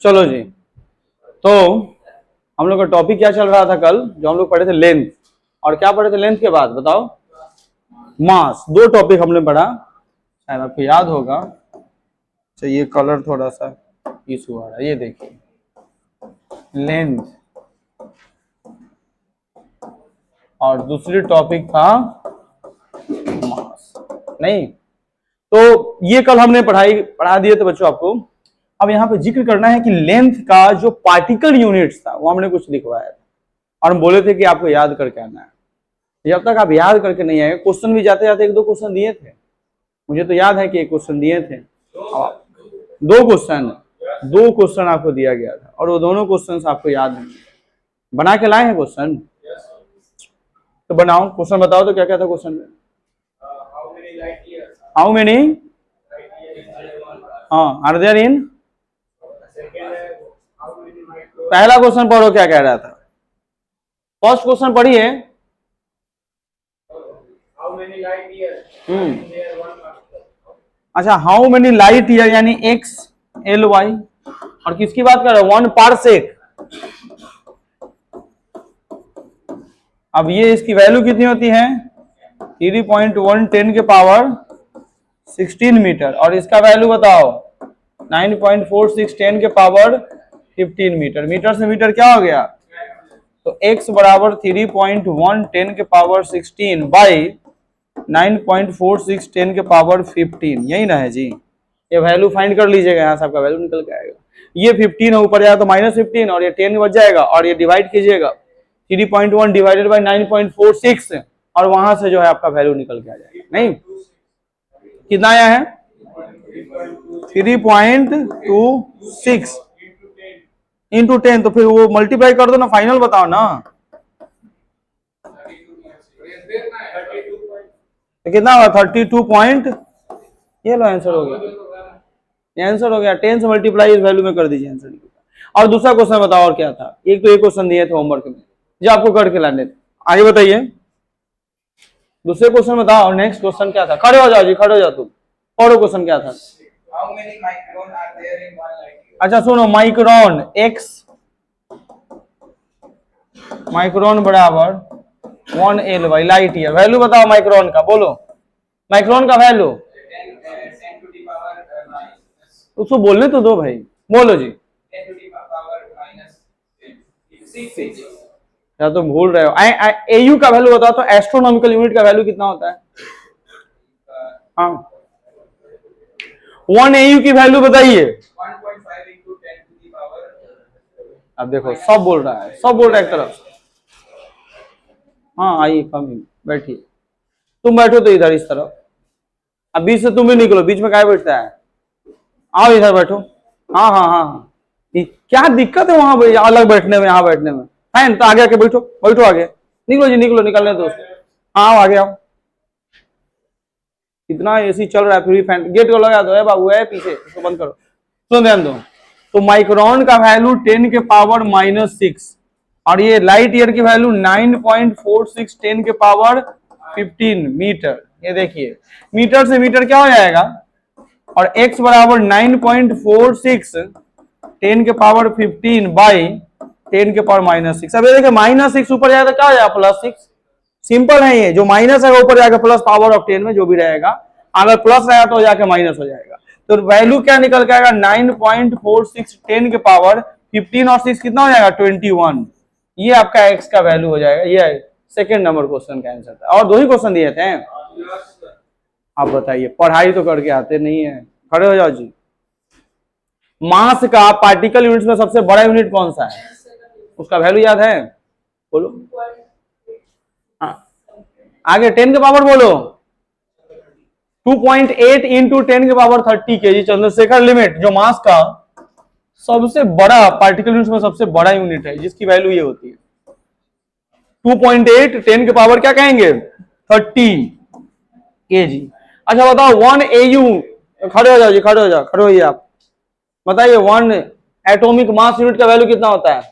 चलो जी, तो हम लोग का टॉपिक क्या चल रहा था कल, जो हम लोग पढ़े थे लेंथ, और क्या पढ़े थे लेंथ के बाद बताओ, मास। दो टॉपिक हमने पढ़ा, शायद आपको याद होगा। ये कलर थोड़ा सा इशू आ रहा है, ये देखिए लेंथ, और दूसरी टॉपिक था मास। नहीं तो ये कल हमने पढ़ा दिए थे बच्चों आपको। अब यहाँ पे जिक्र करना है कि लेंथ का जो पार्टिकल यूनिट्स था वो हमने कुछ लिखवाया था, और हम बोले थे कि आपको याद करके आना है। जब तक आप याद करके नहीं आए, क्वेश्चन भी जाते जाते एक दो क्वेश्चन दिए थे, मुझे तो याद है कि एक क्वेश्चन दिए थे, दो क्वेश्चन आपको दिया गया था, और वो दोनों क्वेश्चन आपको याद नहीं बना के लाए हैं क्वेश्चन। तो बनाओ क्वेश्चन, बताओ तो क्या क्या था क्वेश्चन में। How many are there in, पहला क्वेश्चन पढ़ो क्या कह रहा था। फर्स्ट क्वेश्चन पढ़िए। अच्छा, हाउ मेनी लाइट ईयर यानी एक्स एल वाई, और किसकी बात कर रहे हो, 1 पारसेक। अब ये इसकी वैल्यू कितनी होती है, 3.110 के पावर 16 मीटर, और इसका वैल्यू बताओ 9.4610 के पावर 15 मीटर। मीटर से मीटर क्या हो गया, तो x बराबर 3.110 के पावर 16 बाई 9.4610 के पावर 15, यही ना है जी। ये वैल्यू फाइंड कर लीजिएगा, यहाँ से आपका वैल्यू निकल के आएगा। ये 15 है, ऊपर जाएगा तो -15, और ये 10 बच जाएगा, और ये डिवाइड कीजिएगा 3.1 डिवाइडेड बाई 9.46, और वहां से जो है आपका वैल्यू निकल के आ जाएगा। नहीं कितना आया है, 3.26 इंटू 10, तो फिर वो मल्टीप्लाई कर दो ना, फाइनल बताओ ना, तो कितना हुआ 32 पॉइंट, ये लो आंसर हो गया, ये आंसर हो गया। 10 से मल्टीप्लाई इस वैल्यू में कर दीजिए, आंसर निकलता। और दूसरा क्वेश्चन बताओ और क्या था। एक तो एक क्वेश्चन दिए थे होमवर्क में जो आपको करके लाने थे, आगे बताइए दूसरे क्वेश्चन बताओ। नेक्स्ट क्वेश्चन क्या था, खड़े हो जाओ जी, खड़े हो जाओ तुम, पढ़ो क्वेश्चन क्या था। अच्छा सुनो, माइक्रोन एक्स, माइक्रोन बराबर 1 L Y light year. Value बताओ माइक्रोन का, बोलो माइक्रोन का वैल्यू, उसको बोलने तो दो भाई, बोलो जी। या तो भूल रहे हो, एयू का वैल्यू बताओ तो, एस्ट्रोनॉमिकल यूनिट का वैल्यू कितना होता है। हाँ 1 एयू की वैल्यू बताइए। अब देखो सब बोल रहा है, सब बोल रहा है एक तरफ। हाँ आइए, कम बैठिए, तुम बैठो तो इधर इस तरफ, अब बीच से तुम भी निकलो, बीच में क्या बैठता है, आओ इधर बैठो। हाँ हाँ हाँ हाँ, क्या दिक्कत है वहां अलग बैठने में, यहाँ बैठने में है तो आगे आके बैठो, बैठो आगे, निकलो जी निकलो, निकलने दो। हाँ आओ आगे आओ, इतना एसी चल रहा है, फिर भी फैन, गेट को लगा दो, है बाबू है पीछे, इसको बंद करो, सुन ध्यान दो। तो माइक्रोन का वैल्यू 10 के पावर -6, और ये लाइट ईयर की वैल्यू 9.4610 के पावर 15 मीटर। ये देखिए मीटर से मीटर क्या हो जाएगा, और x बराबर 9.4610 के पावर 15 बाई 10 के पावर -6। अब ये देखिए -6 ऊपर जाएगा तो क्या हो जाएगा, +6। सिंपल है ये, जो माइनस है ऊपर जाकर प्लस पावर ऑफ 10 में जो भी रहेगा, अगर प्लस रहेगा तो जाके माइनस हो जाएगा। तो वैल्यू क्या निकल के आएगा, 9.4610 के पावर 15 और 6 कितना हो जाएगा, 21। ये आपका एक्स का वैल्यू हो जाएगा। ये सेकंड नंबर क्वेश्चन का आंसर था, और दो ही क्वेश्चन दिए थे। आप बताइए, पढ़ाई तो करके आते नहीं है, खड़े हो जाओ जी। मास का पार्टिकल यूनिट्स में सबसे बड़ा यूनिट कौन सा है, उसका वैल्यू याद है, बोलो। आगे 10 के पावर बोलो, 2.8 इंटू 10 के पावर 30 केजी। चंद्रशेखर लिमिट जो मास का सबसे बड़ा पार्टिकल यूनिट में सबसे बड़ा यूनिट है, जिसकी वैल्यू ये होती है 2.8 10 के पावर क्या कहेंगे 30 केजी। अच्छा बताओ 1 एयू, खड़े हो जाओ जी, खड़े हो जाओ, खड़े होइए आप, बताइए 1 एटॉमिक मास यूनिट का वैल्यू कितना होता है,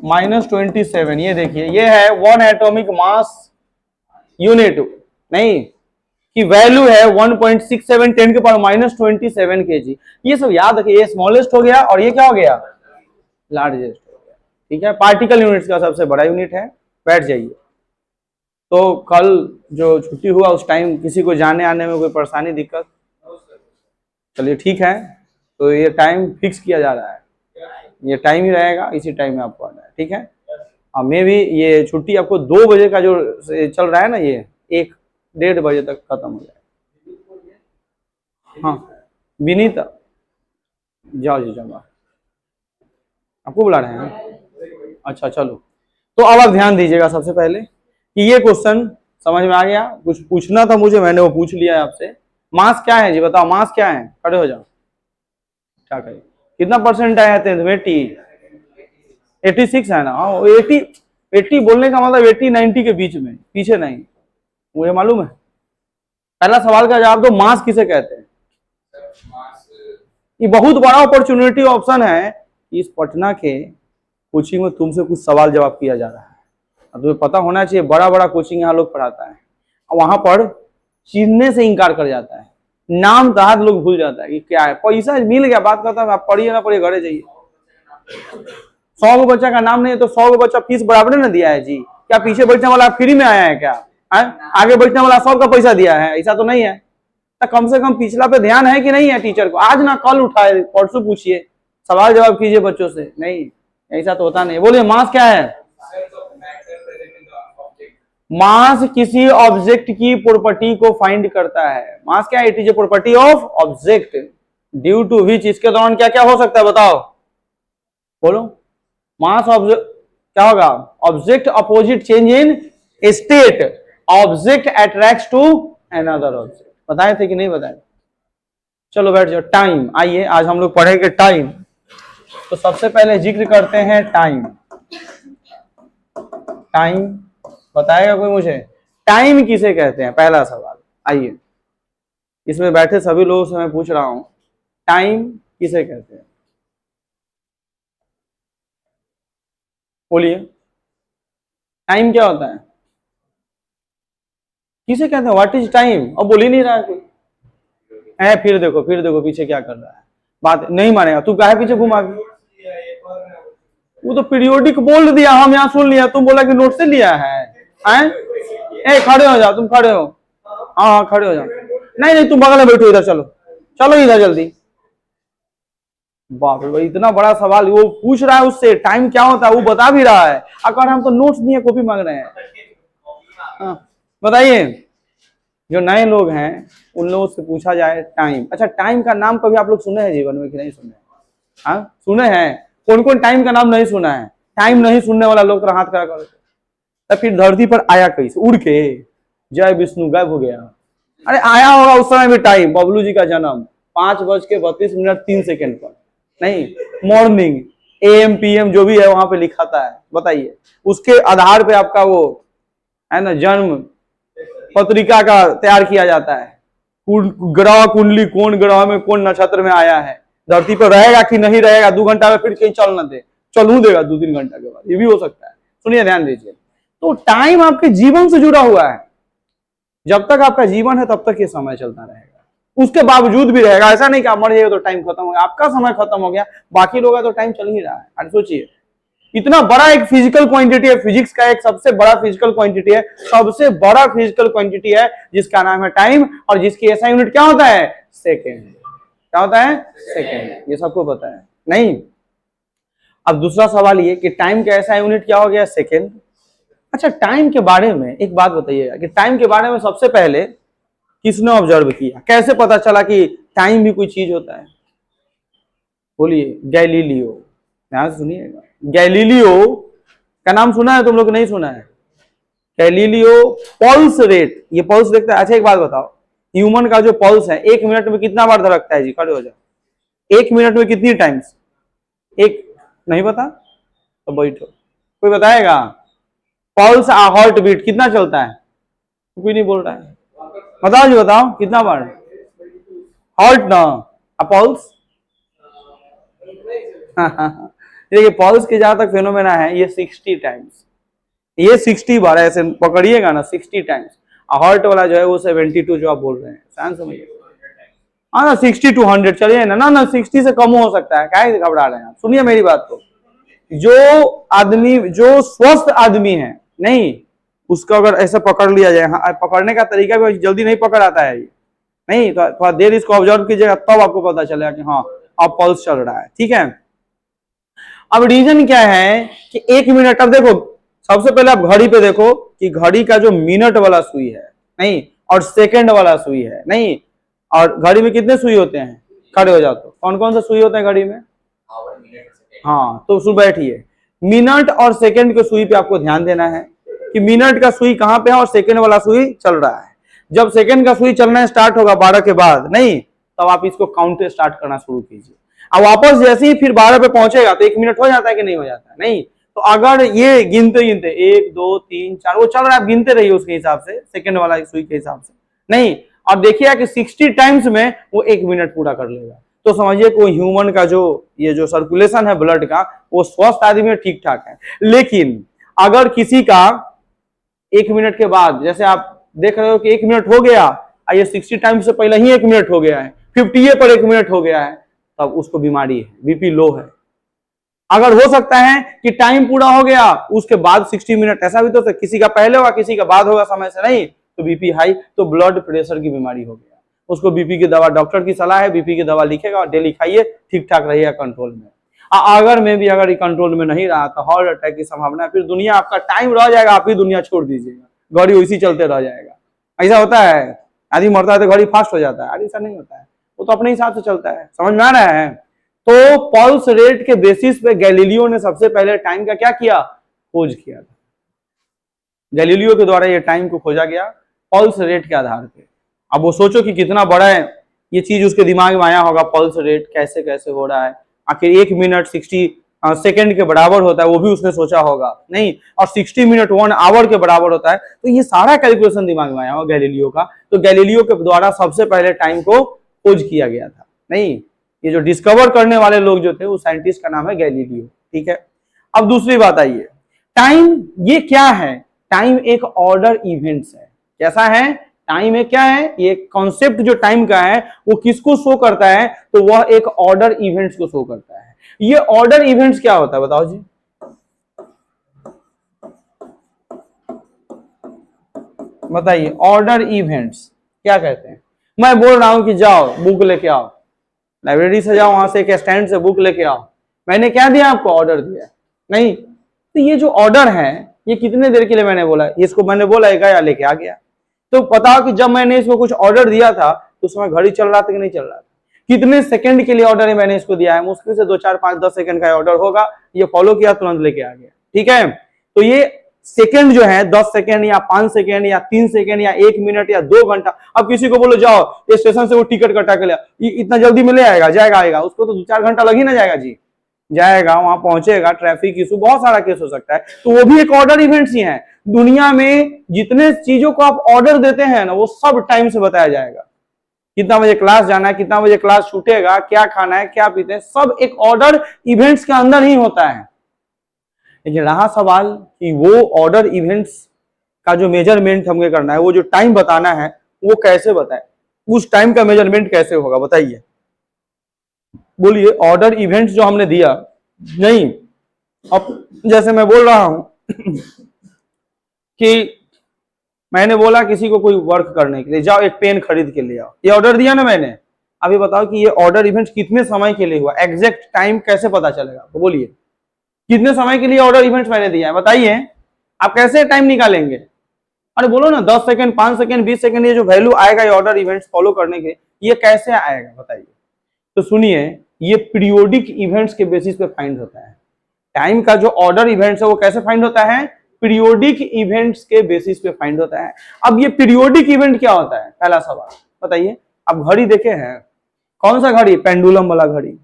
-27। ये देखिए ये है 1 एटॉमिक मास यूनिट, नहीं कि वैल्यू है 1.67 10 के पावर -27 kg। ये सब याद रखिए, ये स्मॉलेस्ट हो गया और ये क्या हो गया, लार्जेस्ट हो गया। ठीक है, पार्टिकल यूनिट्स का सबसे बड़ा यूनिट है। बैठ जाइए। तो कल जो छुट्टी हुआ उस टाइम किसी को जाने आने में कोई परेशानी दिक्कत? चलिए ठीक है, तो ये टाइम फिक्स किया जा रहा है, ये टाइम ही रहेगा, इसी टाइम में आपको आना है। ठीक है, और मे भी ये छुट्टी आपको 2 बजे का जो चल रहा है ना, ये 1-1:30 बजे तक खत्म हो जाए। हाँ विनीता, जाओ जी जाओ, आपको बुला रहे हैं? अच्छा चलो, तो अब आप ध्यान दीजिएगा सबसे पहले कि ये क्वेश्चन समझ में आ गया। कुछ पूछना था मुझे, मैंने वो पूछ लिया है आपसे। मास क्या है जी, बताओ मास क्या है, खड़े हो जाओ। क्या करें, कितना परसेंट आया है 10th में? 86 है ना? हाँ 80 बोलने का मतलब 80-90 के बीच में, पीछे नहीं, मुझे मालूम है। पहला सवाल का जवाब दो, मास किसे कहते हैं? ये बहुत बड़ा अपॉर्चुनिटी ऑप्शन है। इस पटना के कोचिंग में तुमसे कुछ सवाल जवाब किया जा रहा है, तुम्हें पता होना चाहिए, बड़ा बड़ा कोचिंग यहाँ लोग पढ़ाता है, वहां पर चिन्हने से इनकार कर जाता है, नाम तहत लोग भूल जाता है कि क्या है, पैसा मिल गया बात करता है, आप पढ़िए ना पढ़िए घरे जाइए। 100 गो बच्चा का नाम नहीं है तो 100 गो बच्चा फीस बराबर ना दिया है जी? क्या पीछे बैठने वाला फ्री में आया है क्या? आगे बैठने वाला 100 का पैसा दिया है? ऐसा तो नहीं है। तो कम से कम पिछला पे ध्यान है कि नहीं है टीचर को? आज ना कल उठाए, परसों पूछिए, सवाल जवाब कीजिए बच्चों से। नहीं, ऐसा तो होता नहीं। बोलिए मास क्या है? मास किसी ऑब्जेक्ट की प्रॉपर्टी को फाइंड करता है। मास क्या है? It is a property of object due to which इसके दौरान क्या क्या हो सकता है, बताओ बोलो। मास ऑब्जेक्ट क्या होगा? Object opposite change in state, object attracts to another object. बताए थे कि नहीं बताए? चलो बैठ जाओ। टाइम, आइए आज हम लोग पढ़ेंगे टाइम। तो सबसे पहले जिक्र करते हैं टाइम। टाइम बताएगा कोई मुझे? टाइम किसे कहते हैं, पहला सवाल। आइए, इसमें बैठे सभी लोगों से मैं पूछ रहा हूं, टाइम किसे कहते हैं? बोलिए, टाइम क्या होता है, किसे कहते हैं? What is time? अब बोल ही नहीं रहा है कोई। फिर देखो पीछे क्या कर रहा है, बात नहीं मानेगा। तू काहे पीछे घुमा के? वो तो पीरियोडिक बोल दिया, हम यहाँ सुन लिया, तुम बोला कि नोट से लिया है। खड़े हो जाओ, तुम खड़े हो। हाँ खड़े हो जाओ। नहीं तुम बगल में बैठो, इधर चलो, चलो इधर जल्दी। बाप रे भाई, इतना बड़ा सवाल वो पूछ रहा है, उससे टाइम क्या होता है वो बता भी रहा है, अगर हम तो नोट्स नहीं है, कॉपी मांग रहे हैं। बताइए, जो नए लोग हैं उन लोगों से पूछा जाए टाइम। अच्छा, टाइम का नाम कभी आप लोग सुने हैं जीवन में कि नहीं सुने? हाँ सुने हैं। कौन कौन टाइम का नाम नहीं सुना है? टाइम नहीं सुनने वाला लोग तो हाथ खड़ा करो। तो फिर धरती पर आया कैसे? उड़ के? जय विष्णु, गायब हो गया? अरे आया होगा उस समय भी टाइम। बबलू जी का जन्म 5:32 पर, नहीं मॉर्निंग, AM PM जो भी है वहां पे लिखा था है। बताइए, उसके आधार पे आपका वो है ना जन्म पत्रिका का तैयार किया जाता है। ग्रह कुंडली, कौन ग्रह में कौन नक्षत्र में आया है, धरती पर रहेगा कि नहीं रहेगा, 2 घंटा में फिर कहीं चल न दे, चलू देगा 2-3 घंटा के बाद, ये भी हो सकता है। सुनिए ध्यान दीजिए, तो टाइम आपके जीवन से जुड़ा हुआ है। जब तक आपका जीवन है तब तक ये समय चलता रहेगा, उसके बावजूद भी रहेगा। ऐसा नहीं कि आप मर जाइए तो टाइम खत्म हो गया, आपका समय खत्म हो गया, बाकी लोग तो टाइम चल ही रहा है। अरे सोचिए, इतना बड़ा एक फिजिकल क्वांटिटी है, फिजिक्स का एक सबसे बड़ा फिजिकल क्वांटिटी है, सबसे बड़ा फिजिकल क्वांटिटी है जिसका नाम है टाइम, और जिसकी ऐसा यूनिट क्या होता है? सेकेंड। क्या होता है? सेकेंड। ये सबको पता है नहीं? अब दूसरा सवाल ये कि टाइम का ऐसा यूनिट क्या हो गया? सेकेंड। अच्छा, टाइम के बारे में एक बात बताइएगा कि टाइम के बारे में सबसे पहले किसने ऑब्जर्व किया? कैसे पता चला कि टाइम भी कोई चीज होता है? बोलिए। गैलीलियो। ध्यान से सुनिएगा, गैलीलियो का नाम सुना है तुम लोग? नहीं सुना है? गैलीलियो पल्स रेट, ये पल्स देखता है। अच्छा एक बात बताओ, ह्यूमन का जो पल्स है 1 मिनट में कितना बार धड़कता है जी? खड़े हो जाओ। 1 मिनट में कितनी टाइम्स? एक नहीं पता तो बैठो, कोई बताएगा? पल्स हार्ट बीट कितना चलता है? कोई नहीं बोल रहा है, बताओ जी बताओ कितना बार? हार्ट ना, पल्स। देखिए पल्स के जहां तक फेनोमेना है, ये 60 टाइम्स, ये 60 बार, ऐसे पकड़िएगा ना 60 टाइम्स। हॉट वाला जो है वो 72 जो आप बोल रहे हैं, शांत समझिए। हाँ ना 60 to 100 चलिए ना, ना 60 से कम हो सकता है, क्या घबरा रहे हैं आप, सुनिए मेरी बात को। जो आदमी, जो स्वस्थ आदमी है, नहीं उसको अगर ऐसे पकड़ लिया जाए, हाँ पकड़ने का तरीका भी जल्दी नहीं पकड़ आता है, नहीं तो थोड़ा देर इसको ऑब्जर्व कीजिएगा तब आपको पता चलेगा कि हाँ अब पल्स चल रहा है, ठीक है। अब रीजन क्या है कि 1 मिनट, अब देखो सबसे पहले आप घड़ी पे देखो कि घड़ी का जो मिनट वाला सुई है, नहीं, और सेकंड वाला सुई है, नहीं, और घड़ी में कितने सुई होते हैं, खड़े हो जाओ तो कौन कौन से सुई होते हैं घड़ी में, हाँ तो सुन बैठिए, मिनट और सेकंड के सुई पे आपको ध्यान देना है कि मिनट का सुई कहां पे है और सेकंड वाला सुई चल रहा है। जब सेकंड का सुई चलना स्टार्ट होगा 12 के बाद, नहीं तब आप इसको काउंट स्टार्ट करना शुरू कीजिए। अब वापस जैसे ही फिर 12 पे पहुंचेगा तो 1 मिनट हो जाता है कि नहीं हो जाता है, नहीं तो अगर ये गिनते गिनते 1 2 3 4 वो चल रहा है, आप गिनते रहिए उसके हिसाब से, सेकंड वाला सुई के हिसाब से, नहीं, और देखिए कि 60 टाइम्स में वो 1 मिनट पूरा कर लेगा, तो समझिए कि ह्यूमन का जो ये जो सर्कुलेशन है ब्लड का, वो स्वस्थ आदमी में ठीक ठाक है। लेकिन अगर किसी का 1 मिनट के बाद, जैसे आप देख रहे हो कि 1 मिनट हो गया, ये 60 टाइम्स से पहले ही 1 मिनट हो गया है, 50 पर 1 मिनट हो गया है, तब उसको बीमारी है, बीपी लो है। अगर हो सकता है कि टाइम पूरा हो गया उसके बाद 60 मिनट, ऐसा भी तो किसी का पहले होगा किसी का बाद होगा समय से, नहीं तो बीपी हाई, तो ब्लड प्रेशर की बीमारी हो गया, उसको बीपी की दवा, डॉक्टर की सलाह है बीपी की दवा लिखेगा और डेली खाइए, ठीक ठाक रहिएगा कंट्रोल में। अगर मैं भी अगर कंट्रोल में नहीं रहा तो हार्ट अटैक की संभावना है, फिर दुनिया आपका टाइम रह जाएगा, आप ही दुनिया छोड़ दीजिएगा, घड़ी उसी चलते रह जाएगा। ऐसा होता है, आदमी मरता है तो घड़ी फास्ट हो जाता है, अरे ऐसा नहीं होता है, वो तो अपने हिसाब से चलता है, समझ में आ रहा है। तो पल्स रेट के बेसिस पे गैलीलियो ने सबसे पहले टाइम का क्या किया, खोज किया था। गैलीलियो के द्वारा ये टाइम को खोजा गया पल्स रेट के आधार पे। अब वो सोचो कि कितना बड़ा है ये चीज उसके दिमाग में आया होगा, पल्स रेट कैसे कैसे हो रहा है, आखिर 1 मिनट 60 सेकंड के बराबर होता है, वो भी उसने सोचा होगा, नहीं, और 60 मिनट 1 आवर के बराबर होता है, तो ये सारा कैलकुलेशन दिमाग में आया होगा गैलीलियो का। तो गैलीलियो के द्वारा सबसे पहले टाइम को खोज किया गया था, नहीं, ये जो डिस्कवर करने वाले लोग जो थे वो साइंटिस्ट का नाम है गैलीलियो, ठीक है। अब दूसरी बात आइए, टाइम ये क्या है, टाइम एक ऑर्डर इवेंट्स है, कैसा है, टाइम एक क्या है, ये कॉन्सेप्ट जो टाइम का है वो किसको शो करता है, तो वह एक ऑर्डर इवेंट्स को शो करता है। ये ऑर्डर इवेंट्स क्या होता है बताओ जी, बताइए ऑर्डर इवेंट्स क्या कहते हैं। मैं बोल रहा हूं कि जाओ बुक लेके आओ, लाइब्रेरी से जाओ, वहां से एक स्टैंड से बुक लेके आओ, मैंने क्या दिया आपको, ऑर्डर दिया, नहीं, तो ये जो ऑर्डर है ये कितने देर के लिए मैंने बोला, इसको मैंने बोला गया लेके आ गया, तो बताओ कि जब मैंने इसको कुछ ऑर्डर दिया था तो उस समय घड़ी चल रहा था कि नहीं चल रहा था, कितने सेकंड के लिए ऑर्डर है मैंने इसको दिया है, मुश्किल से 2 4 5 10 सेकंड का ऑर्डर होगा, ये फॉलो किया तुरंत लेके आ गया, ठीक है। तो ये सेकंड जो है 10 सेकंड या 5 सेकंड या 3 सेकंड या 1 मिनट या 2 घंटा, अब किसी को बोलो जाओ स्टेशन से वो टिकट कटा के ले, इतना जल्दी में ले आएगा, जाएगा आएगा, उसको तो 2 4 घंटा लग ही ना जाएगा जी, जाएगा वहां पहुंचेगा, ट्रैफिक इशू बहुत सारा केस हो सकता है, तो वो भी एक ऑर्डर इवेंट्स ही है। दुनिया में जितने चीजों को आप ऑर्डर देते हैं ना वो सब टाइम से बताया जाएगा, कितना बजे क्लास जाना है, कितना बजे क्लास छूटेगा, क्या खाना है, क्या पीते हैं, सब एक ऑर्डर इवेंट्स के अंदर ही होता है। लेकिन रहा सवाल कि वो ऑर्डर इवेंट्स का जो मेजरमेंट हमें करना है, वो जो टाइम बताना है वो कैसे बताए, उस टाइम का मेजरमेंट कैसे होगा बताइए, बोलिए। ऑर्डर इवेंट्स जो हमने दिया, नहीं, अब जैसे मैं बोल रहा हूं कि मैंने बोला किसी को कोई वर्क करने के लिए जाओ एक पेन खरीद के ले आओ, ये ऑर्डर दिया ना मैंने, अभी बताओ कि ये ऑर्डर इवेंट कितने समय के लिए हुआ, एग्जैक्ट टाइम कैसे पता चलेगा, तो बोलिए कितने समय के लिए ऑर्डर इवेंट्स मैंने दिया है, बताइए आप कैसे टाइम निकालेंगे, अरे बोलो ना 10 सेकंड 5 सेकंड 20 सेकंड, ये जो वैल्यू आएगा ये ऑर्डर इवेंट्स फॉलो करने के, ये कैसे आएगा बताइए। तो सुनिए, ये पीरियोडिक इवेंट्स के बेसिस पे फाइंड होता है, टाइम का जो ऑर्डर इवेंट्स है वो कैसे फाइंड होता है, पीरियोडिक इवेंट्स के बेसिस पे फाइंड होता है। अब ये पीरियोडिक इवेंट क्या होता है, पहला सवाल बताइए। अब घड़ी देखे हैं, कौन सा घड़ी, पेंडुलम वाला घड़ी,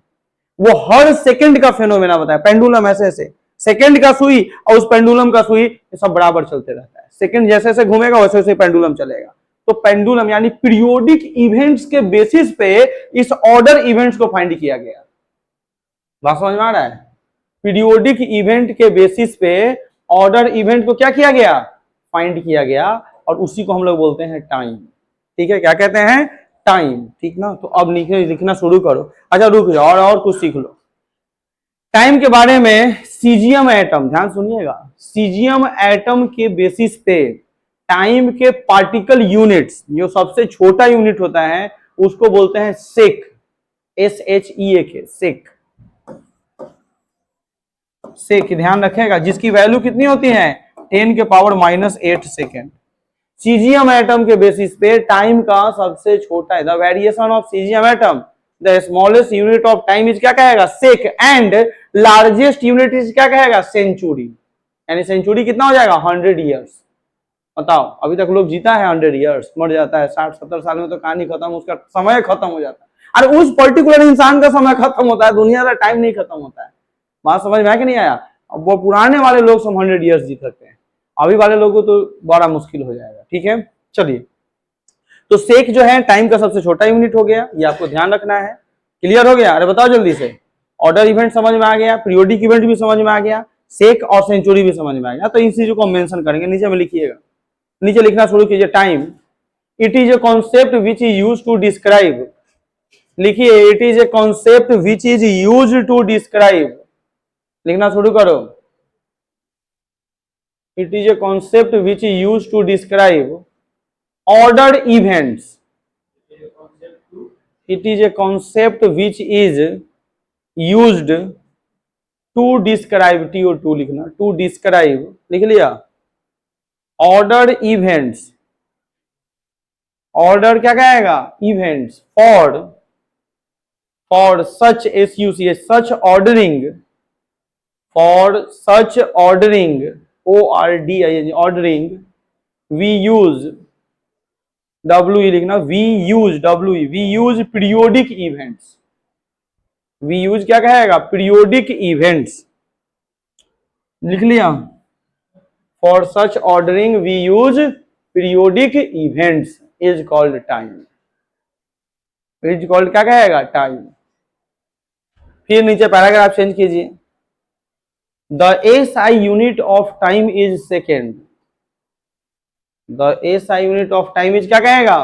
वो हर सेकंड का फेनोमेना बताया, पेंडुलम ऐसे ऐसे सेकंड का सुई और उस पेंडुलम का सुई ये सब बराबर चलते रहता है, सेकंड जैसे जैसे घूमेगा वैसे वैसे पेंडुलम चलेगा। तो पेंडुलम यानी पीरियोडिक इवेंट्स के बेसिस पे इस ऑर्डर इवेंट्स को फाइंड किया गया, बात समझ में आ रहा है। पीरियोडिक इवेंट के बेसिस पे ऑर्डर इवेंट को क्या किया गया, फाइंड किया गया, और उसी को हम लोग बोलते हैं टाइम। ठीक है, क्या कहते हैं? टाइम। ठीक ना, तो अब लिखना शुरू करो। अच्छा रुक जाओ, और कुछ सीख लो टाइम के बारे में। सीजियम एटम, ध्यान सुनिएगा, सीजियम एटम के बेसिस पे टाइम के पार्टिकल यूनिट्स, जो सबसे छोटा यूनिट होता है उसको बोलते हैं सेक, SHEAK, सेक। सेक ध्यान रखेगा, जिसकी वैल्यू कितनी होती है? 10⁻⁻8 सेकेंड। सीजियम एटम के बेसिस पे टाइम का सबसे छोटा है, the variation of caesium atom, the smallest unit of time is क्या कहेगा? सेक, एंड लार्जेस्ट यूनिट इज क्या कहेगा? सेंचुरी। यानी सेंचुरी कितना हो जाएगा? 100 ईयर्स। बताओ, अभी तक लोग जीता है 100 ईयर्स, मर जाता है 60-70 साल में तो कहानी खत्म, उसका समय खत्म हो जाता है। अरे उस पर्टिकुलर इंसान का समय खत्म होता है, दुनिया का टाइम नहीं खत्म होता है। बात समझ में आया कि नहीं आया? अब वो पुराने वाले लोग सब 100 ईयर्स जी सकते हैं, अभी वाले लोगों को तो बड़ा मुश्किल हो जाएगा। ठीक है, चलिए, तो सेक जो है टाइम का सबसे छोटा यूनिट हो गया, ये आपको ध्यान रखना है। क्लियर हो गया? अरे बताओ जल्दी से। ऑर्डर इवेंट समझ में आ गया, पीरियोडिक इवेंट भी समझ में आ गया, सेक और सेंचुरी भी समझ में आ गया। तो इन चीजों को हम मेंशन करेंगे, नीचे में लिखिएगा, नीचे लिखना शुरू कीजिए। Time, it is a concept which is use to describe, लिखिए, it is a concept which is use to describe, लिखना शुरू करो। It is a concept which is use to describe ordered events. It is a concept which is used to describe, to लिखना, to describe, लिख लिया, ordered events, order क्या कहेगा? events, for such SUCH, such ordering, for such ordering, ORDING, ordering, we use, WE लिखना, we use periodic events, we use क्या कहेगा? periodic events, लिख लिया, for such ordering we use periodic events is called time, is called क्या कहेगा? time। फिर नीचे paragraph change कीजिए, the SI unit of time is second, the SI unit of time is क्या कहेगा?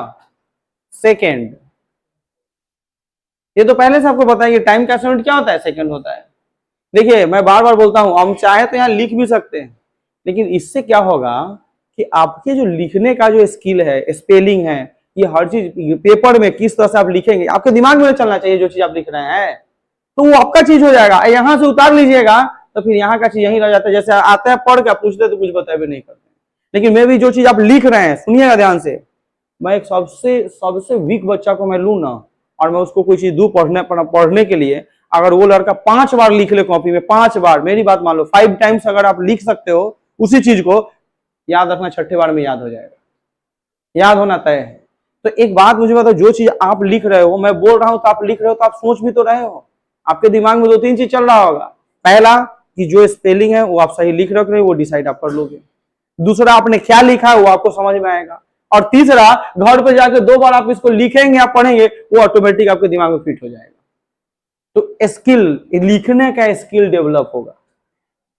सेकेंड। ये तो पहले से आपको पता है कि टाइम का यूनिट क्या होता है? सेकंड होता है। देखिए, मैं बार बार बोलता हूं, हम चाहे तो यहां लिख भी सकते हैं, लेकिन इससे क्या होगा कि आपके जो लिखने का जो स्किल है, स्पेलिंग है, ये हर चीज पेपर में किस तरह से आप लिखेंगे, आपके दिमाग में चलना चाहिए। जो चीज आप लिख रहे हैं तो वो आपका चीज हो जाएगा। यहां से उतार लीजिएगा तो फिर यहाँ का चीज यहीं रह जाता है। जैसे आता है पढ़ के पूछते तो कुछ बता भी नहीं करते, लेकिन मैं भी जो चीज आप लिख रहे हैं, सुनिएगा ध्यान से, मैं एक सबसे वीक बच्चा को मैं लू ना और मैं उसको कोई चीज दू पढ़ने के लिए, अगर वो लड़का 5 बार लिख ले कॉपी में, 5 बार, मेरी बात मान लो 5 टाइम्स अगर आप लिख सकते हो उसी चीज को, याद रखना 6ठे बार में याद हो जाएगा, याद होना तय है। तो एक बात मुझे बताओ, जो चीज आप लिख रहे हो, मैं बोल रहा हूं तो आप लिख रहे हो, तो आप सोच भी तो रहे हो, आपके दिमाग में 2-3 चीज चल रहा होगा। पहला कि जो स्पेलिंग है वो आप सही लिख रहे हो, वो डिसाइड आप कर लोगे। दूसरा, आपने क्या लिखा है वो आपको समझ में आएगा। और तीसरा, घर पे जाके 2 बार आप इसको लिखेंगे, आप पढ़ेंगे, वो ऑटोमेटिक आपके दिमाग में फिट हो जाएगा। तो स्किल, लिखने का स्किल डेवलप होगा,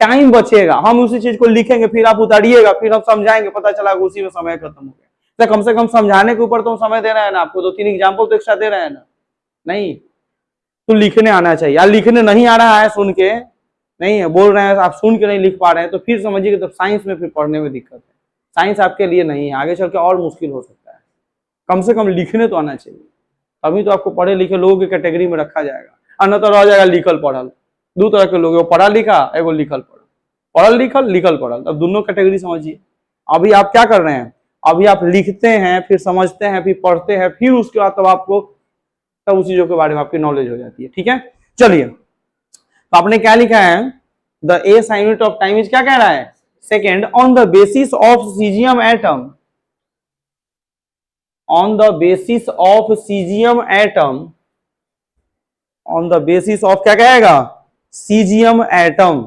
टाइम बचेगा। हम उसी चीज को लिखेंगे, फिर आप उतारिएगा, फिर हम समझाएंगे, पता चला उसी में समय खत्म हो गया। तो कम से कम समझाने के ऊपर तो समय दे रहे हैं ना, आपको 2-3 एग्जाम्पल तो एक्स्ट्रा दे रहे हैं ना। नहीं तो लिखने आना चाहिए। या लिखने नहीं आ रहा है, सुन के नहीं है, बोल रहे हैं आप सुन के नहीं लिख पा रहे हैं, तो फिर समझिए कि साइंस में फिर पढ़ने में दिक्कत है, साइंस आपके लिए नहीं है, आगे चल के और मुश्किल हो सकता है। कम से कम लिखने तो आना चाहिए, तभी तो आपको पढ़े लिखे लोगों की कैटेगरी में रखा जाएगा। अन्य तो रह जाएगा लिखल पढ़ल। 2 तरह के लोग, पढ़ा लिखा, एगो लिखल पढ़ल, पढ़ल लिखल, लिखल पढ़ल। अब दोनों कैटेगरी समझिए। अभी आप क्या कर रहे हैं? अभी आप लिखते हैं, फिर समझते हैं, फिर पढ़ते हैं, फिर उसके बाद तब आपको तब उस चीजों के बारे में आपकी नॉलेज हो जाती है। ठीक है, चलिए, तो आपने क्या लिखा है? The SI unit of time is क्या कह रहा है? Second. On the basis of caesium atom, on the basis of cesium atom, on the basis of क्या कहेगा? cesium atom,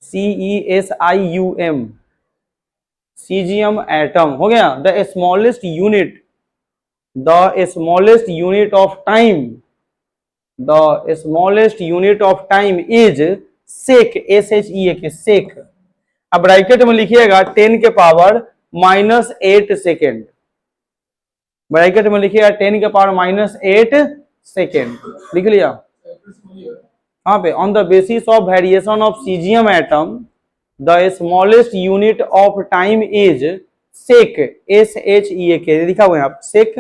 CESIUM, cesium atom हो गया। the smallest unit of time, the smallest unit of time is sec, SHEAK, sec। अब bracket में लिखिएगा 10⁻⁻⁷ -8 second, bracket में लिखिएगा 10 के पावर -8 सेकेंड, लिख लिया। हाँ पे, on the basis of variation of caesium atom the smallest unit of time is sec, SHEK लिखा हुआ है आप सेक,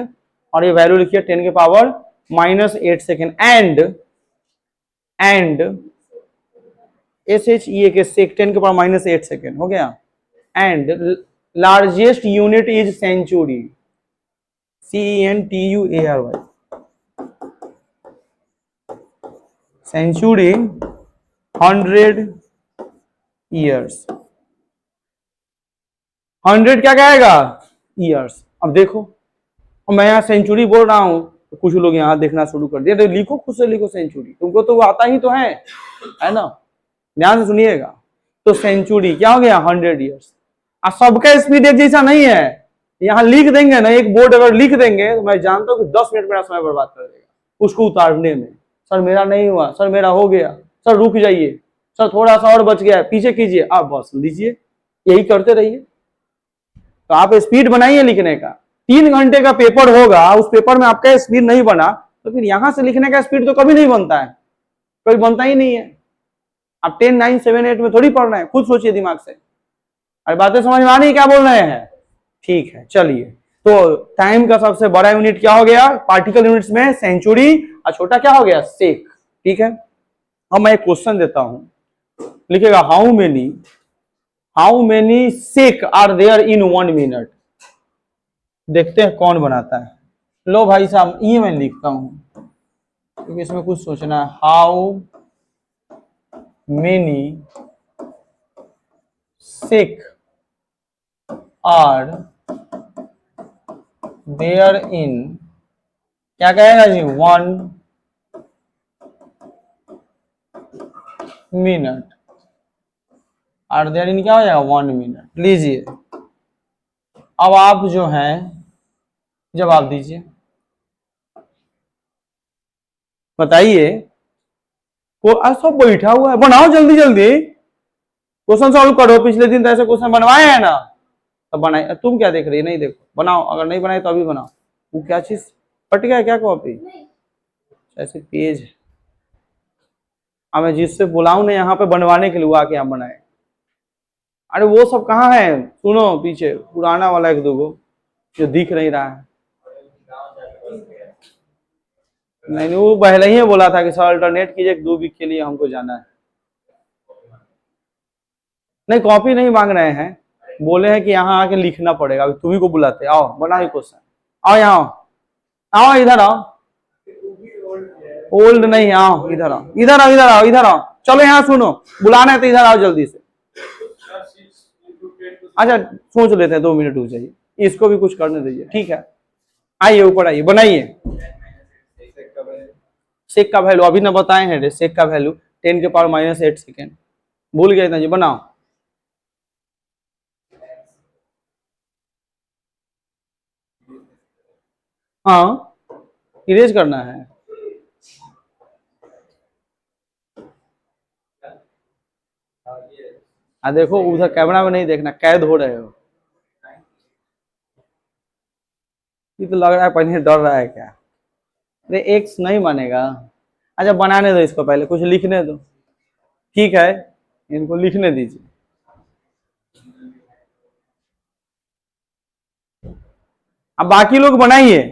और ये वैल्यू लिखिए 10 के पावर -8 सेकेंड, एंड SHEK सेक 10 के पावर -8 सेकेंड हो गया, and largest unit is century, CENTUARY, century 100 years, 100 क्या कहेगा ईयर्स। अब देखो, मैं यहाँ सेंचुरी बोल रहा हूँ तो कुछ लोग यहाँ देखना शुरू कर दिया, तो लिखो खुद से लिखो सेंचुरी, तुमको तो वो आता ही तो है ना, ध्यान से सुनिएगा। तो सेंचुरी क्या हो गया 100 ईयर्स। अब सबका स्पीड एक जैसा नहीं है, यहाँ लिख देंगे ना, एक बोर्ड अगर लिख देंगे तो मैं जानता हूँ कि 10 मिनट मेरा समय बर्बाद कर देगा उसको उतारने में। सर मेरा नहीं हुआ, सर मेरा हो गया, सर रुक जाइए, सर थोड़ा सा और बच गया, पीछे कीजिए, आप बस लीजिए, यही करते रहिए। तो आप स्पीड बनाइए लिखने का, 3 घंटे का पेपर होगा, उस पेपर में आपका स्पीड नहीं बना तो फिर यहां से लिखने का स्पीड तो कभी नहीं बनता है, कभी बनता ही नहीं है। आप 10, 9, 7, 8 में थोड़ी पढ़ रहे हैं, खुद सोचिए दिमाग से। अरे बातें समझ में आ रही है क्या बोल रहे हैं? ठीक है चलिए, तो टाइम का सबसे बड़ा यूनिट क्या हो गया पार्टिकल यूनिट्स में? सेंचुरी, और छोटा क्या हो गया? सेक। ठीक है, अब मैं एक क्वेश्चन देता हूं, लिखेगा how many sec are there in 1 minute. देखते हैं कौन बनाता है। लो भाई साहब, ये मैं लिखता हूं क्योंकि इसमें कुछ सोचना है। How many sec are there in, क्या कहेगा जी, 1 मिनट। आर देयर इन क्या हो जाएगा? 1 मिनट। लीजिए, अब आप जो हैं जवाब दीजिए, बताइए। को सब बैठा हुआ है, बनाओ जल्दी जल्दी, क्वेश्चन सॉल्व करो। पिछले दिन तो ऐसे क्वेश्चन बनवाए हैं ना, तो बनाए। तुम क्या देख रही है? नहीं देखो, बनाओ, अगर नहीं बनाए तो अभी बनाओ। वो क्या चीज फट गया क्या? कॉपी ऐसे पेज है। अब मैं जिससे बुलाऊं ना यहाँ पे बनवाने के लिए, वो आके यहाँ बनाए। अरे वो सब कहाँ है? सुनो, पीछे पुराना वाला 1-2 गो जो दिख नहीं रहा है। नहीं, वो पहले ही बोला था कि सर अल्टरनेट कीजिए, 2 वीक के लिए हमको जाना है। नहीं, कॉपी नहीं मांग रहे हैं, बोले हैं कि यहाँ आके लिखना पड़ेगा। अभी तुम्ही को बुलाते, आओ बनाओ क्वेश्चन, आओ यहाँ आओ, इधर आओ। ओल्ड नहीं, आओ इधर आओ, इधर आओ, इधर आओ, इधर आओ, चलो यहाँ सुनो, बुलाना है तो इधर आओ जल्दी से। अच्छा सोच लेते हैं, 2 मिनट रुक जाइए, इसको भी कुछ करने दीजिए। ठीक है, आइए ऊपर आइए, बनाइए। सेक का वैल्यू अभी ना बताए हैं, सेक का वैल्यू 10 के पावर -8 सेकेंड, भूल गए ना जी, बनाओ। हाँ, इरेज करना है। देखो उधर कैमरा में नहीं देखना, कैद हो रहे हो। ये तो लग रहा है पहले डर रहा है क्या? अरे एक्स नहीं बनेगा। अच्छा बनाने दो इसको, पहले कुछ लिखने दो। ठीक है, इनको लिखने दीजिए। अब बाकी लोग बनाइए।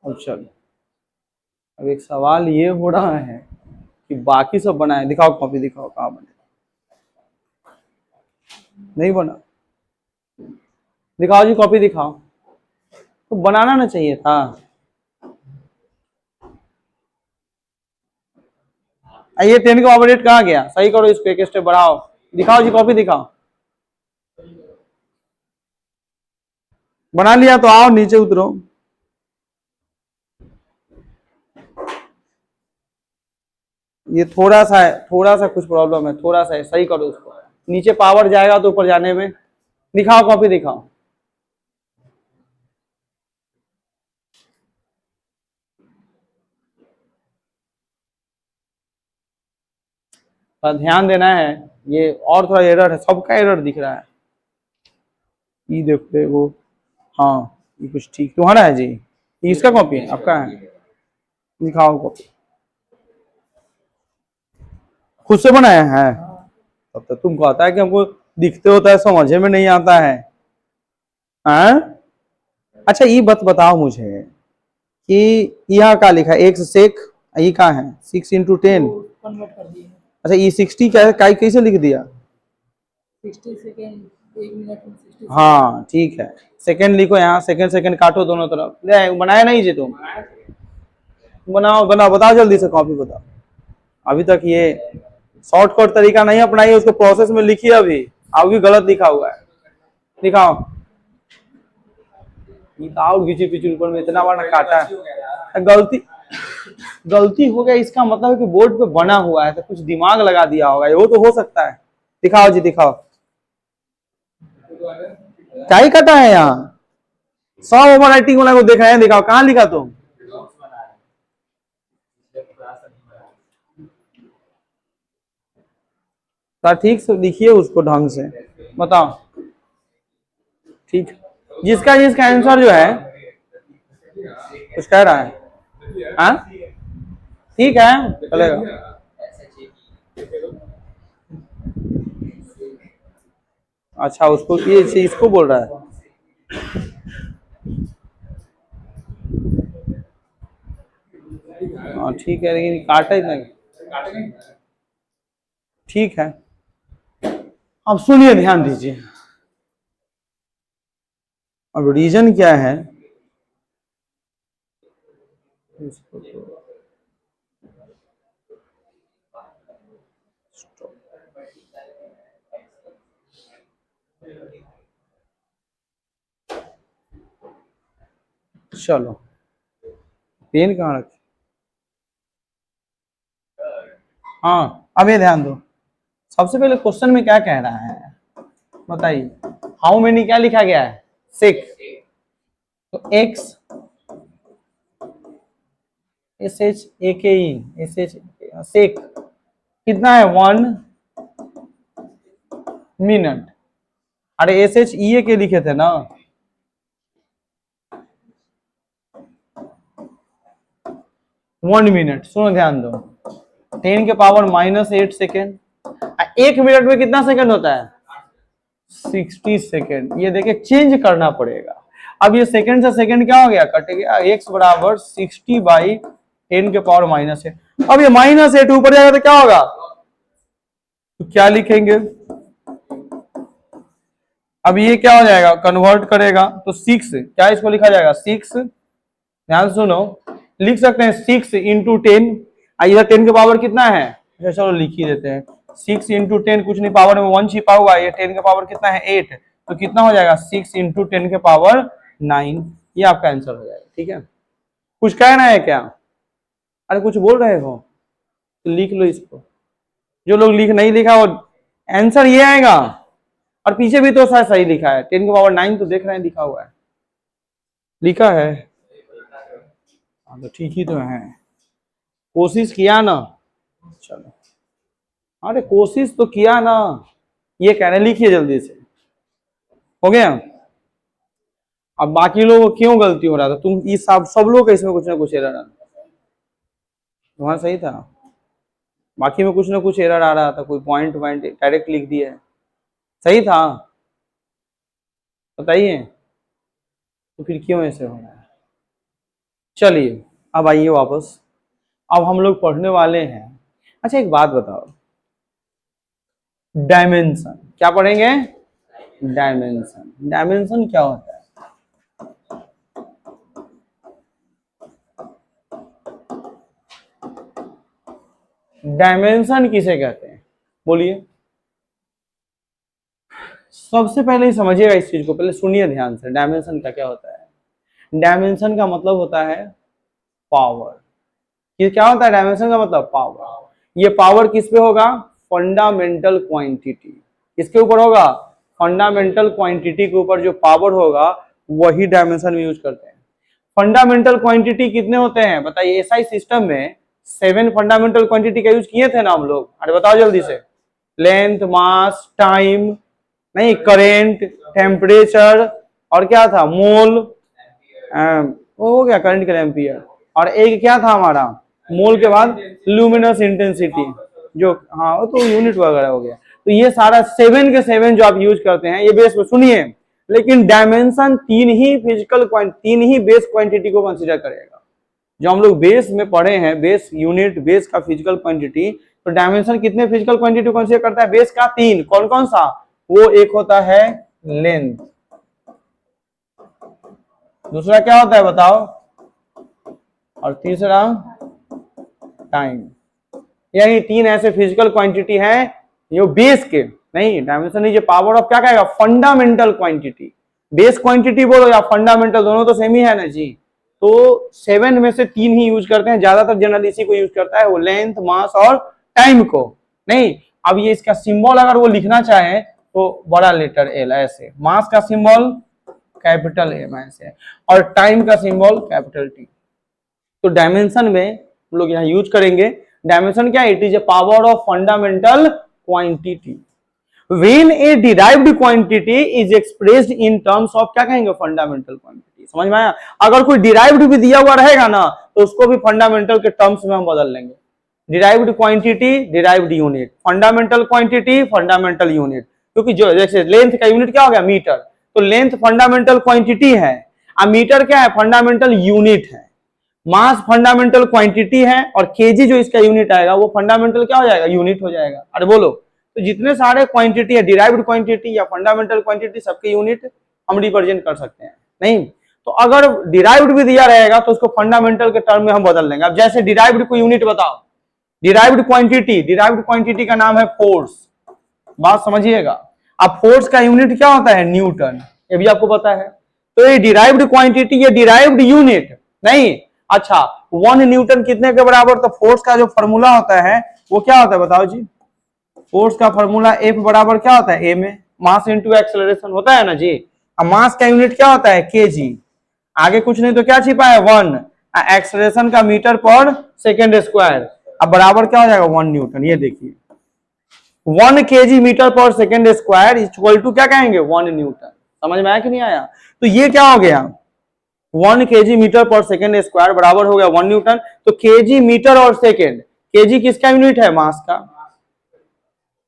अच्छा, अब एक सवाल ये हो रहा है कि बाकी सब बनाए, दिखाओ कॉपी, दिखाओ कहाँ बने। नहीं बना, दिखाओ जी कॉपी दिखाओ। तो बनाना ना चाहिए था। ये 10 का पावर 8 कहाँ गया? सही करो इसको, एक स्टेप बढ़ाओ, दिखाओ जी, कॉपी दिखाओ। बना लिया तो आओ नीचे उतरो। ये थोड़ा सा है, थोड़ा सा कुछ प्रॉब्लम है, थोड़ा सा है, सही करो इसको। नीचे पावर जाएगा तो ऊपर जाने में, दिखाओ कॉपी दिखाओ। पर ध्यान देना है, ये और थोड़ा एरर है, सबका एरर दिख रहा है। ये देखो वो, हाँ ये कुछ ठीक तुम्हारा है जी, ये इसका कॉपी है आपका है, दिखाओ कॉपी। खुद से बनाया है? तब तक तुमको आता है कि हमको दिखते होता है, समझे में नहीं आता है। हाँ अच्छा ये बताओ मुझे कि यहाँ क्या लिखा है, एक सेक, ये क्या है 6 × 10? अच्छा ये 60 क्या है, कैसे लिख दिया? 60 सेकेंड 1 मिनट में 60। हाँ ठीक है, सेकंड लिखो यहाँ, सेकंड सेकंड काटो दोनों तरफ। ले बनाया नहीं जी तुम? बनाओ बनाओ, बताओ जल्दी से, कॉपी बताओ। अभी तक ये शॉर्टकट तरीका नहीं अपनाइए, उसको प्रोसेस में लिखिए। अभी गलत लिखा हुआ है, दिखाओ। घिची पिची ऊपर में इतना बड़ा काटा है, गलती हो गया, इसका मतलब है कि बोर्ड पे बना हुआ है तो कुछ दिमाग लगा दिया होगा, वो तो हो सकता है। दिखाओ जी दिखाओ, क्या ही कटा है यहाँ? सब ओवर राइटिंग वाला को देख रहे हैं, दिखाओ कहाँ लिखा तुम? तो ठीक से लिखिए उसको ढंग से, बताओ। ठीक, जिसका जिसका आंसर जो है कुछ कह रहा है, हाँ ठीक है चलेगा। अच्छा उसको ये इसको बोल रहा है, हाँ ठीक है, लेकिन काटा ही नहीं। ठीक है, अब सुनिए, ध्यान दीजिए। अब रीजन क्या है, चलो पेन कहाँ रखे? हाँ अब ये ध्यान दो, सबसे पहले क्वेश्चन में क्या कह रहा है बताइए। हाउ मेनी क्या लिखा गया है? 6। तो एक्स एस एच ए के ई एस एच सेक कितना है 1 मिनट। अरे एस एच ई ए के लिखे थे ना, 1 मिनट। सुनो ध्यान दो, 10 के पावर -8 सेकेंड। 1 मिनट में कितना सेकंड होता है? 60 सेकेंड। ये देखिए चेंज करना पड़ेगा। अब ये सेकंड से सेकंड क्या हो गया, कट गया। x बराबर 60/10 के पावर -8। अब ये -8 ऊपर जाएगा तो क्या होगा, तो क्या लिखेंगे? अब ये क्या हो जाएगा, कन्वर्ट करेगा तो 6 क्या इसको लिखा जाएगा 6, ध्यान सुनो, लिख सकते हैं 6 × 10। इधर 10 के पावर कितना है, अच्छा चलो लिख ही देते हैं। 6 × 10 कुछ नहीं, पावर में 1 छिपा हुआ है। ये 10 के पावर कितना है 8, तो कितना हो जाएगा 6 × 10 के पावर 9। ये आपका आंसर हो जाएगा। ठीक है, कुछ कहना है क्या? अरे कुछ बोल रहे हो तो लिख लो इसको। जो लोग नहीं लिखा वो आंसर ये आएगा। और पीछे भी तो शायद सही लिखा है, 10 के पावर 9 तो देख रहे हैं लिखा हुआ है, लिखा है। हाँ तो ठीक ही तो है, कोशिश किया ना। चलो अरे कोशिश तो किया ना, ये कह रहे लिखिए जल्दी से, हो गया। अब बाकी लोगों को क्यों गलती हो रहा था, तुम ये सब लोग इसमें कुछ ना कुछ एरर आ, तुम्हारा सही था, बाकी में कुछ ना कुछ एरर आ रहा था, कोई पॉइंट पॉइंट डायरेक्ट लिख दिया है, सही था, बताइए तो फिर क्यों ऐसे हो रहा है। चलिए अब आइए वापस, अब हम लोग पढ़ने वाले हैं। अच्छा एक बात बताओ, डायमेंशन क्या पढ़ेंगे? डायमेंशन, डायमेंशन क्या होता है? डायमेंशन किसे कहते हैं, बोलिए। सबसे पहले ही समझिएगा इस चीज को, पहले सुनिए ध्यान से, डायमेंशन का क्या होता है। डायमेंशन का मतलब होता है पावर। ये क्या होता है, डायमेंशन का मतलब पावर। ये पावर किस पे होगा, फंडामेंटल क्वांटिटी। किसके ऊपर होगा, फंडामेंटल क्वांटिटी के ऊपर जो पावर होगा वही डायमेंशन में यूज करते हैं। फंडामेंटल क्वांटिटी कितने होते हैं बताइए, एसआई सिस्टम में 7 फंडामेंटल क्वांटिटी का यूज किए थे ना हम लोग, अरे बताओ जल्दी से। लेंथ, मास, टाइम, नहीं करेंट, टेम्परेचर, और क्या था, मोल, वो हो गया करंट के एम्पियर, और एक क्या था हमारा, मोल के बाद लुमिनस इंटेंसिटी, जो हाँ वो तो यूनिट वगैरह हो गया। तो ये सारा 7 के 7 जो आप यूज करते हैं ये बेस में सुनिए। लेकिन डायमेंशन तीन ही बेस क्वांटिटी को कंसीडर करेगा। जो हम लोग बेस में पढ़े हैं, बेस यूनिट, बेस का फिजिकल क्वांटिटी, तो डायमेंशन कितने फिजिकल क्वांटिटी को कंसीडर करता है, बेस का 3। कौन कौन सा, वो एक होता है लेंथ, दूसरा क्या होता है बताओ, और तीसरा टाइम। यानी 3 ऐसे फिजिकल क्वांटिटी हैं जो बेस के, नहीं डायमेंशन नहीं, जो पावर ऑफ क्या कहेगा, फंडामेंटल क्वांटिटी। बेस क्वांटिटी बोलो या फंडामेंटल, दोनों तो सेम ही है ना जी। तो 7 में से 3 ही यूज करते हैं, ज्यादातर जनरल इसी को यूज करता है, वो लेंथ, मास और टाइम को। नहीं अब ये इसका सिंबल अगर वो लिखना चाहे तो बड़ा लेटर एल ऐसे, मास का सिंबल कैपिटल एम ऐसे, और टाइम का सिंबल कैपिटल टी। तो डायमेंशन में हम लोग यहाँ यूज करेंगे। डायमेंशन क्या है, it is A power of fundamental quantity when A derived quantity is expressed in terms of क्या कहेंगे, फंडामेंटल क्वांटिटी। समझ में आया। अगर कोई डिराइव्ड भी दिया हुआ रहेगा ना तो उसको भी फंडामेंटल के टर्म्स में हम बदल लेंगे। Derived quantity, derived unit, fundamental quantity, fundamental unit. क्योंकि जो जैसे लेंथ का यूनिट क्या हो गया, मीटर, तो लेंथ फंडामेंटल क्वांटिटी है, और मीटर क्या है, फंडामेंटल यूनिट है। मास फंडामेंटल क्वांटिटी है, और केजी जो इसका यूनिट आएगा वो फंडामेंटल क्या हो जाएगा, यूनिट हो जाएगा। अरे बोलो, तो जितने सारे क्वांटिटी है, डिराइव्ड क्वांटिटी या फंडामेंटल क्वांटिटी, सबके यूनिट हम रिप्रेजेंट कर सकते हैं। नहीं तो अगर डिराइव्ड भी दिया रहेगा तो उसको फंडामेंटल के टर्म में हम बदल लेंगे। अब जैसे डिराइव्ड को यूनिट बताओ, डिराइव्ड क्वांटिटी का नाम है फोर्स। बात समझिएगा। अब फोर्स का यूनिट क्या होता है, न्यूटन, ये भी आपको पता है। तो ये डिराइव्ड क्वांटिटी, ये डिराइव्ड यूनिट नहीं। अच्छा 1 न्यूटन कितने के बराबर, तो फोर्स का जो फॉर्मूला होता है वो क्या होता है बताओ जी। फोर्स का फॉर्मूला F बराबर क्या होता है, m, मास इंटू एक्सेलरेशन होता है ना जी। अब मास का यूनिट क्या होता है, kg, आगे कुछ नहीं तो क्या छिपा है 1, एक्सेलरेशन का मीटर पर सेकेंड स्क्वायर, अब बराबर क्या हो जाएगा 1 न्यूटन। ये देखिए 1 kg मीटर पर सेकेंड स्क्वायर इक्वल टू क्या कहेंगे, 1 न्यूटन। समझ में आया कि नहीं आया। तो ये क्या हो गया, 1 kg मीटर पर सेकेंड स्क्वायर बराबर हो गया 1 न्यूटन। तो kg मीटर और सेकेंड, kg किसका यूनिट है, मास का,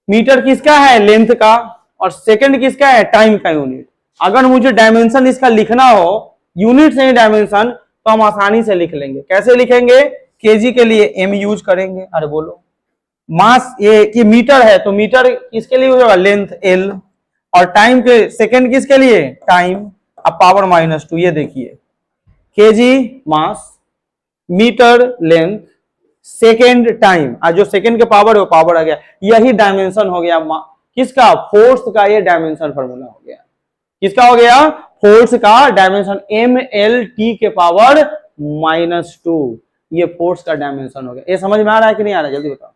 मीटर किसका है, लेंथ का, और सेकेंड किसका है, टाइम का यूनिट। अगर मुझे डायमेंशन इसका लिखना हो, यूनिट से ही डायमेंशन, तो हम आसानी से लिख लेंगे। कैसे लिखेंगे, केजी के लिए m यूज करेंगे। अरे बोलो, मास ये मीटर है तो मीटर किसके लिए होगा, लेंथ l, और टाइम के सेकेंड किसके लिए, टाइम। अब पावर -2, ये देखिए केजी मास, मीटर लेंथ, सेकेंड टाइम, और जो सेकेंड के पावर है वो पावर आ गया। यही डायमेंशन हो गया किसका, फोर्स का। ये डायमेंशन फॉर्मूला हो गया, किसका हो गया, फोर्स का डायमेंशन, mlt के पावर -2, ये फोर्स का डायमेंशन हो गया। ये समझ में आ रहा है कि नहीं आ रहा है, जल्दी बताओ।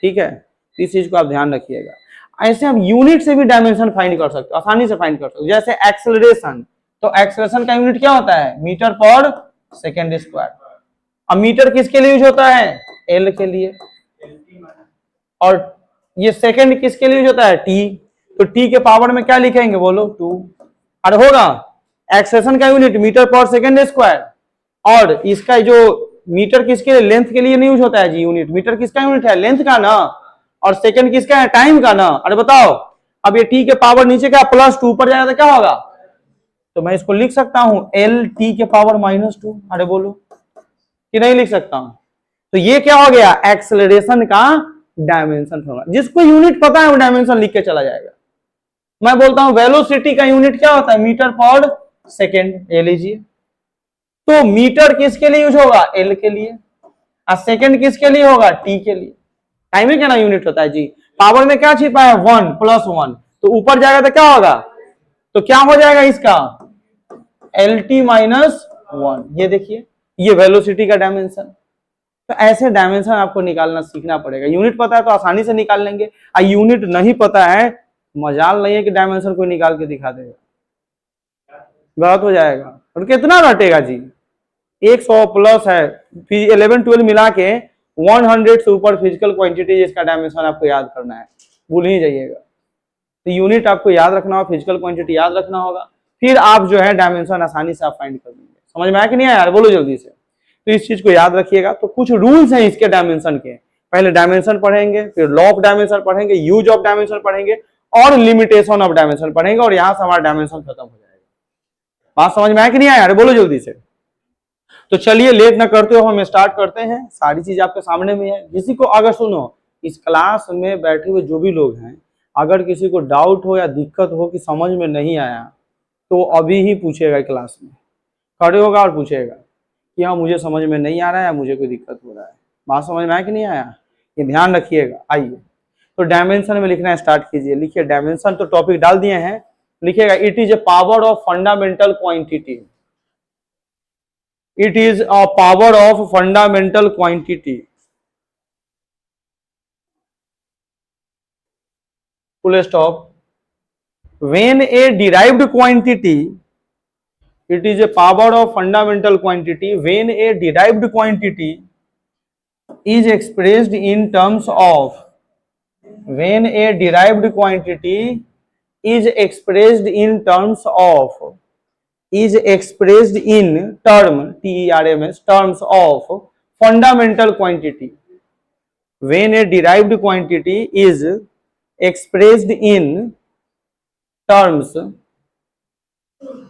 ठीक है, इस चीज को आप ध्यान रखिएगा। ऐसे हम यूनिट से भी डायमेंशन फाइंड कर सकते हो, आसानी से फाइंड कर सकते हो। जैसे एक्सेलरेशन, तो एक्सेलरेशन का यूनिट क्या होता है, मीटर पर सेकेंड स्क्वायर। अब मीटर किसके लिए यूज होता है, एल के लिए, और ये सेकेंड किसके लिए यूज होता है, टी। तो टी के पावर में क्या लिखेंगे बोलो, 2। और होगा एक्सेलरेशन का यूनिट मीटर पर सेकेंड स्क्वायर, और इसका जो मीटर किसके लिए, लेंथ के लिए नहीं यूज होता है जी यूनिट। मीटर किसका यूनिट है, लेंथ का ना, और सेकेंड किसका है, टाइम का ना। अरे बताओ, अब ये टी के पावर नीचे क्या +2 पर जाएगा तो क्या होगा, तो मैं इसको लिख सकता हूं एल टी के पावर -2। अरे बोलो कि नहीं लिख सकता हूं। तो ये क्या हो गया, एक्सेलरेशन का डायमेंशन होगा। जिसको यूनिट पता है वो डायमेंशन लिख के चला जाएगा। मैं बोलता हूं वेलोसिटी का यूनिट क्या होता है, मीटर पर सेकेंड, ये लीजिए। तो मीटर किसके लिए यूज होगा, एल के लिए, और सेकेंड किसके लिए होगा, टी के लिए। टाइम में क्या ना यूनिट होता है जी। पावर में क्या छिपा है 1 प्लस 1, तो ऊपर जाएगा तो क्या होगा, तो क्या हो जाएगा इसका LT माइनस 1। ये देखिए ये वेलोसिटी का डायमेंशन। तो ऐसे डायमेंशन आपको निकालना सीखना पड़ेगा। यूनिट पता है तो आसानी से निकाल लेंगे, और यूनिट नहीं पता है मजाल नहीं है कि डायमेंशन कोई निकाल के दिखा देगा, गलत हो जाएगा। और कितना रटेगा जी, 100 प्लस है, फिर 11 12 मिला के 100 से ऊपर फिजिकल क्वांटिटी इसका डायमेंशन आपको याद करना है, भूल ही जाइएगा। तो यूनिट आपको याद रखना होगा, फिजिकल क्वांटिटी याद रखना होगा, फिर आप जो है डायमेंशन आसानी से आप फाइंड कर लेंगे। समझ में आया कि नहीं आया यार, बोलो जल्दी से। तो इस चीज को याद रखिएगा। तो कुछ रूल्स हैं इसके डायमेंशन के, पहले डायमेंशन पढ़ेंगे, फिर लॉ ऑफ डायमेंशन पढ़ेंगे, यूज ऑफ डायमेंशन पढ़ेंगे, और लिमिटेशन ऑफ डायमेंशन पढ़ेंगे, और यहां से हमारा डायमेंशन खत्म हो जाएगा। बात समझ में आया कि नहीं आया यार, बोलो जल्दी से। तो चलिए लेट ना करते हो, हम स्टार्ट करते हैं। सारी चीज आपके सामने में है। किसी को अगर सुनो, इस क्लास में बैठे हुए जो भी लोग हैं, अगर किसी को डाउट हो या दिक्कत हो कि समझ में नहीं आया, तो अभी ही पूछेगा क्लास में, खड़े होगा और पूछेगा कि हाँ मुझे समझ में नहीं आ रहा है, मुझे कोई दिक्कत हो रहा है। बात समझ में आया कि नहीं आया, ये ध्यान रखिएगा। आइए तो डायमेंशन में लिखना स्टार्ट कीजिए। लिखिए डायमेंशन, तो टॉपिक डाल दिए हैं, लिखिएगा it is A power of fundamental quantity. It is a power of fundamental quantity. Full stop. When a derived quantity, it is a power of fundamental quantity. When a derived quantity is expressed in terms of, when a derived quantity is expressed in terms of, is expressed in terms of fundamental quantity. When a derived quantity is expressed in terms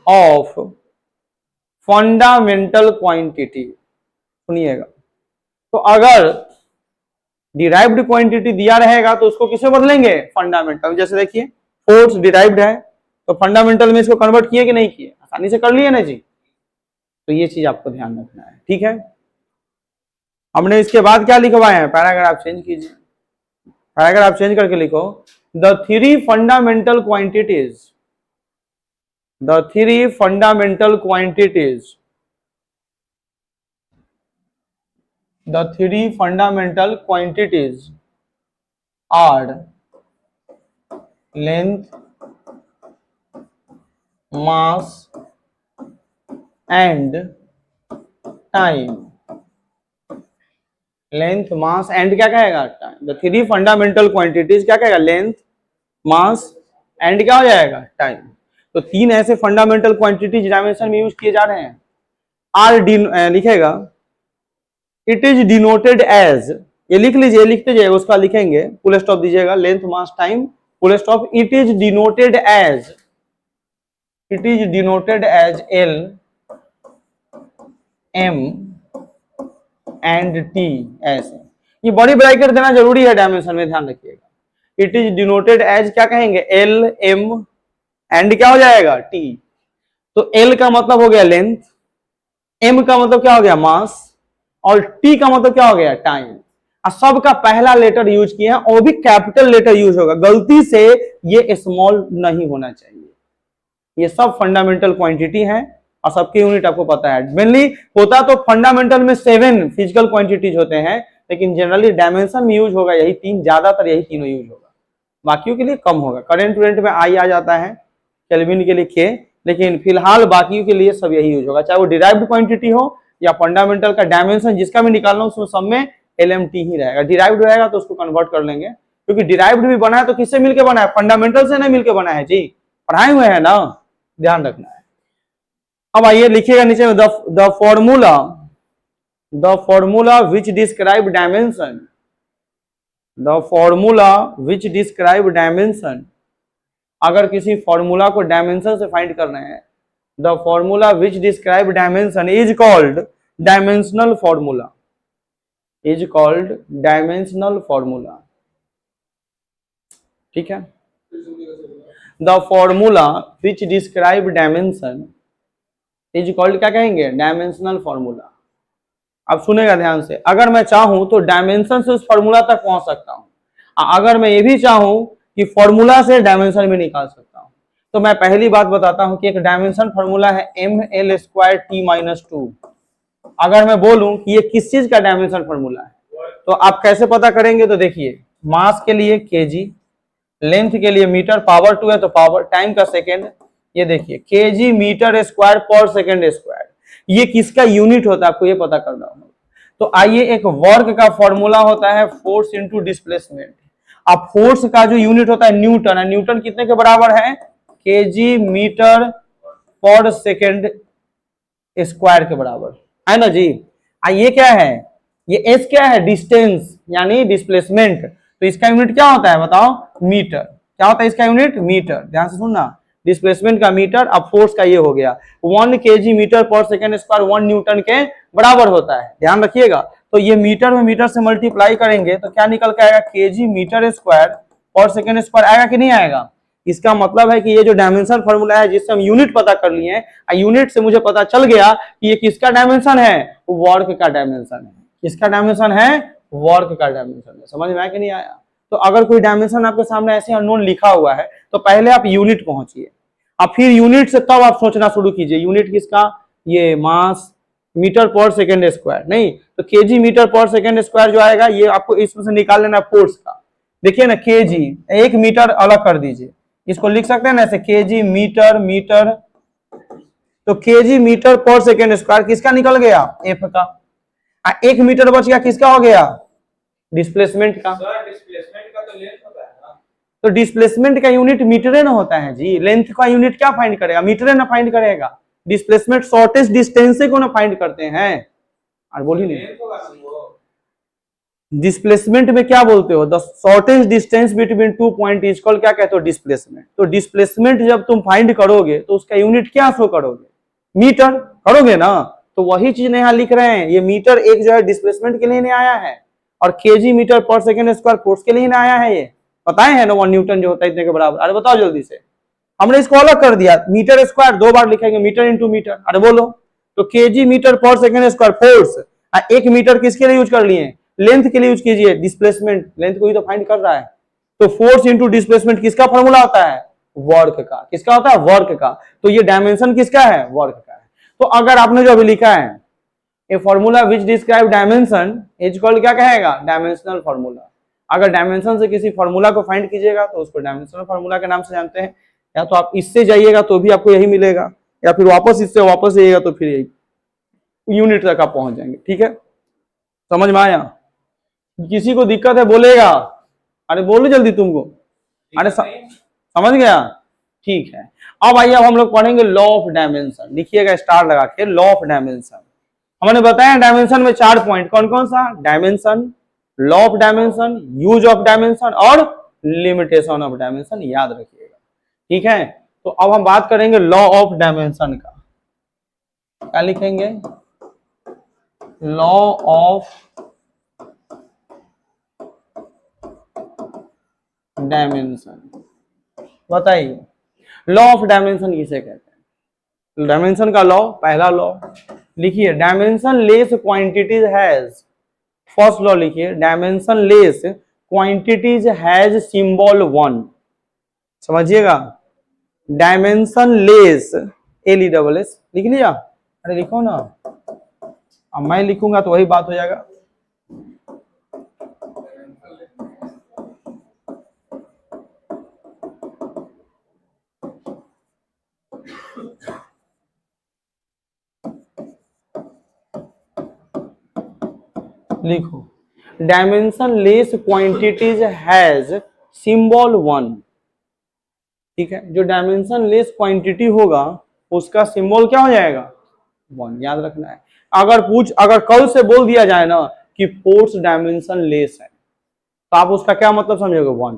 of fundamental quantity, सुनिएगा। तो अगर derived quantity दिया रहेगा तो उसको किसमें बदलेंगे, fundamental. जैसे देखिए फोर्स डिराइव्ड है, तो फंडामेंटल में इसको कन्वर्ट किए कि नहीं किए, आसानी से कर लिए ना जी। तो ये चीज आपको ध्यान रखना है, ठीक है। हमने इसके बाद क्या लिखवाए हैं, पैराग्राफ चेंज कीजिए, पैराग्राफ चेंज करके लिखो the three fundamental quantities, the three fundamental quantities, the three fundamental quantities are length, mass and time. Length, mass and क्या कहेगा, time. The three fundamental quantities क्या कहेगा, लेंथ, मास एंड क्या हो जाएगा, टाइम। तो तीन ऐसे फंडामेंटल क्वांटिटीज डायमेंशन में यूज किए जा रहे हैं। आर लिखेगा इट इज डिनोटेड एज, ये लिख लीजिए, लिखते जाइए, उसका लिखेंगे, फुल स्टॉप दीजिएगा, length, mass, time, full stop. It is denoted as, it is denoted as L, M and T. ऐसे ये बड़ी ब्रैकेट देना जरूरी है डायमेंशन में, ध्यान रखिएगा। इट इज डिनोटेड एज क्या कहेंगे, एल, एम एंड क्या हो जाएगा, टी। तो एल का मतलब हो गया लेंथ, एम का मतलब क्या हो गया, मास, और टी का मतलब क्या हो गया, टाइम। और सबका पहला लेटर यूज किया है, और भी कैपिटल लेटर यूज होगा, गलती से ये स्मॉल नहीं होना चाहिए। ये सब फंडामेंटल क्वांटिटी है और सबके यूनिट आपको पता है। मेनली होता तो फंडामेंटल में 7 फिजिकल क्वांटिटीज होते हैं, लेकिन जनरली डायमेंशन में यूज होगा यही तीन, ज्यादातर यही तीनों यूज होगा, बाकियों के लिए कम होगा। करंट वरेंट में आई आ जाता है, केल्विन के लिए के, लेकिन फिलहाल बाकियों के लिए सब यही यूज होगा, चाहे वो डिराइव्ड क्वांटिटी हो या फंडामेंटल का डायमेंशन जिसका भी निकालना उसमें सब में LMT ही रहेगा। डिराइव्ड रहेगा तो उसको कन्वर्ट कर लेंगे, क्योंकि डिराइव्ड भी बना है तो किससे मिलकर बना है, फंडामेंटल से नहीं मिलकर बना है जी, पढ़ाए हुए हैं ना, ध्यान रखना है। अब आइए लिखिएगा नीचे में the formula which describe dimension, the formula which describe dimension. अगर किसी फॉर्मूला को डायमेंशन से फाइंड करना है, the formula which describe dimension is called dimensional formula, is called dimensional formula, ठीक है। The formula which describe dimension is called क्या कहेंगे, डायमेंशनल फॉर्मूला। अब सुनेगा ध्यान से, अगर मैं चाहूं तो डायमेंशन से उस फॉर्मूला तक पहुंच सकता हूं, अगर मैं ये भी चाहूं कि फॉर्मूला से डायमेंशन भी निकाल सकता हूं। तो मैं पहली बात बताता हूं कि एक डायमेंशन फॉर्मूला है ml²t-2। अगर मैं बोलूं कि ये किस चीज का डायमेंशन फॉर्मूला है तो आप कैसे पता करेंगे, तो देखिए मास के लिए केजी, लेंथ के लिए मीटर, पावर 2 है तो पावर, टाइम का सेकेंड, ये देखिए केजी मीटर स्क्वायर पर सेकेंड स्क्वायर, ये किसका यूनिट होता है आपको ये पता करना होगा। तो आइए, एक वर्क का फॉर्मूला होता है फोर्स इंटू डिस्प्लेसमेंट। अब फोर्स का जो यूनिट होता है न्यूटन है, न्यूटन कितने के बराबर है, केजी मीटर पर सेकेंड स्क्वायर के बराबर है ना जी। ये क्या है, ये एस क्या है, डिस्टेंस यानी डिस्प्लेसमेंट, तो इसका यूनिट क्या होता है बताओ, मीटर। क्या होता है इसका यूनिट, मीटर। ध्यान से सुनना, डिस्प्लेसमेंट का मीटर, अब फोर्स का ये हो गया 1 केजी मीटर पर सेकेंड स्क्वायर 1 न्यूटन के बराबर होता है, ध्यान रखिएगा। तो ये मीटर में मीटर से मल्टीप्लाई करेंगे तो क्या निकल के आएगा, केजी मीटर स्क्वायर पर सेकेंड स्क्वायर आएगा कि नहीं आएगा। इसका मतलब है कि ये जो डायमेंशन फॉर्मूला है जिससे हम यूनिट पता कर लिए हैं, यूनिट से मुझे पता चल गया कि ये किसका डायमेंशन है, वर्क का डायमेंशन है। किसका डायमेंशन है, वर्क का डायमेंशन है। समझ में आया कि नहीं आया। तो अगर कोई डायमेंशन आपके सामने ऐसे अननोन लिखा हुआ है तो पहले आप यूनिट पहुंचिए, अब फिर यूनिट से तब आप सोचना शुरू कीजिए यूनिट किसका, ये मास मीटर पर सेकेंड स्क्वायर नहीं, तो केजी मीटर पर सेकेंड स्क्वायर जो आएगा ये आपको इसमें से निकाल लेना फोर्स का। देखिए ना, केजी, एक मीटर अलग कर दीजिए, इसको लिख सकते हैं ना ऐसे, केजी मीटर मीटर, तो केजी मीटर पर सेकेंड स्क्वायर किसका निकल गया, एफ का। एक मीटर बच गया, किसका हो गया, डिस्प्लेसमेंट का। डिस्प्लेसमेंट का तो लेंथ होता है ना, तो डिस्प्लेसमेंट का यूनिट मीटर ना होता है जी, लेंथ का यूनिट क्या फाइंड करेगा, मीटर ना फाइंड करेगा। डिस्प्लेसमेंट शॉर्टेस्ट डिस्टेंस को ना फाइंड करते हैं, और बोलिए नहीं, लेंथ होगा ना वो। डिस्प्लेसमेंट में क्या बोलते हो, the shortest distance between 2 point is called, क्या कहते हो, डिस्प्लेसमेंट। तो डिस्प्लेसमेंट जब तुम फाइंड करोगे तो उसका यूनिट क्या शो करोगे, मीटर करोगे ना। तो वही चीज यहाँ लिख रहे हैं, ये मीटर एक जो है डिस्प्लेसमेंट के लिए नहीं आया है, और केजी मीटर पर सेकेंड स्क्वायर फोर्स के लिए नहीं आया है। ये बताए हैं ना 1 न्यूटन जो होता है इतने के बराबर। अरे बताओ जल्दी से, हमने इसको अलग कर दिया, मीटर स्क्वायर 2 बार लिखेंगे, मीटर इंटू मीटर। अरे बोलो, तो केजी मीटर पर सेकेंड स्क्वायर फोर्स, 1 मीटर किसके लिए यूज कर लिए, लेंथ के लिए यूज कीजिए, डिस्प्लेसमेंट लेंथ को ही तो फाइंड कर रहा है। तो फोर्स इंटू डिस्प्लेसमेंट किसका फॉर्मूला होता है, वर्क का। किसका होता है, वर्क का। तो ये डायमेंशन किसका है, वर्क का है। तो अगर आपने जो अभी लिखा है a formula which describe dimension is called, क्या कहेगा, डायमेंशनल फॉर्मूला। अगर डायमेंशन से किसी फॉर्मूला को फाइंड कीजिएगा तो उसको डायमेंशनल फॉर्मूला के नाम से जानते हैं। या तो आप इससे जाइएगा तो भी आपको यही मिलेगा, या फिर वापस इससे वापस जाइएगा तो फिर यही यूनिट तक आप पहुंच जाएंगे। ठीक है, समझ में आया। किसी को दिक्कत है बोलेगा, अरे बोलो जल्दी तुमको, अरे समझ गया, ठीक है। अब आइए, अब हम लोग पढ़ेंगे लॉ ऑफ डायमेंशन। लिखिएगा स्टार लगा के, लॉ ऑफ डायमेंशन। हमने बताया डायमेंशन में 4 पॉइंट, कौन कौन सा, dimension, law of dimension, use of dimension और लिमिटेशन ऑफ डायमेंशन, याद रखिएगा। ठीक है, तो अब हम बात करेंगे लॉ ऑफ डायमेंशन का। क्या लिखेंगे, लॉ ऑफ डायमेंशन। बताइए लॉ ऑफ डायमेंशन किसे कहते हैं। डायमेंशन का लॉ, पहला लॉ लिखिए, dimensionless quantities has, first law लिखिए, dimensionless quantities has symbol 1। समझिएगा, डायमेंशन लेस, LESS लिख लिया, अरे लिखो ना, अब मैं लिखूंगा तो वही बात हो जाएगा। लिखो, dimension less quantities has symbol 1। ठीक है, जो डायमेंशन लेस क्वांटिटी होगा उसका सिंबल क्या हो जाएगा, 1, याद रखना है। अगर कल से बोल दिया जाए ना कि फोर्स डायमेंशन लेस है तो आप उसका क्या मतलब समझोगे, 1।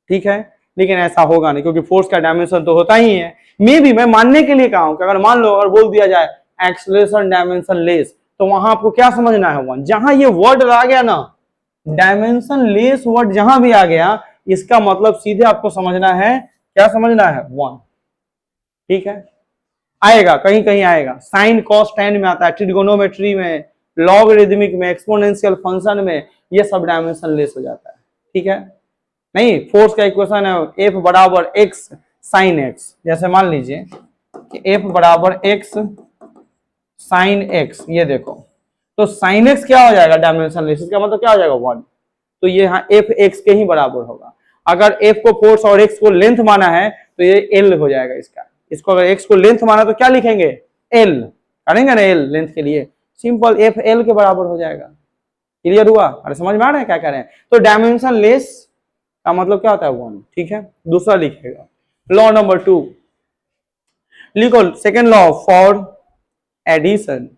ठीक है, लेकिन ऐसा होगा नहीं, क्योंकि फोर्स का डायमेंशन तो होता ही है। मे भी मैं मानने के लिए कहा हूं कि अगर मान लो, अगर बोल दिया जाए एक्सेलरेशन डायमेंशन लेस, तो वहां आपको क्या समझना है, 1। जहां ये वर्ड आ गया ना, डायमेंशन लेस वर्ड जहां भी आ गया, इसका मतलब सीधे आपको समझना है, क्या समझना है, 1। ठीक है, आएगा कहीं कहीं आएगा, साइन कॉस टैन में आता है, ट्रिगोनोमेट्री में, लॉगरिदमिक में, एक्सपोनेंशियल फंक्शन में ये सब डायमेंशन लेस हो जाता है, ठीक है। नहीं, फोर्स का इक्वेशन है एफ बराबर एक्स साइन एक्स, जैसे मान लीजिए कि एफ बराबर एक्स साइन एक्स, ये देखो तो साइन एक्स क्या हो जाएगा डायमेंशन लेस, इसका मतलब क्या हो जाएगा 1, तो ये यहाँ एफ एक्स के ही बराबर होगा। अगर एफ को फोर्स और एक्स को लेंथ माना है तो ये एल हो जाएगा इसको अगर एक्स को लेंथ माना तो क्या लिखेंगे एल, करेंगे ना एल लेंथ के लिए, सिंपल एफ एल के बराबर हो जाएगा। क्लियर हुआ? अरे समझ में आ रहा है क्या कह रहे हैं? तो डायमेंशन लेस का मतलब क्या होता है 1, ठीक है। दूसरा लिखेगा लॉ नंबर 2, लिखो second law for addition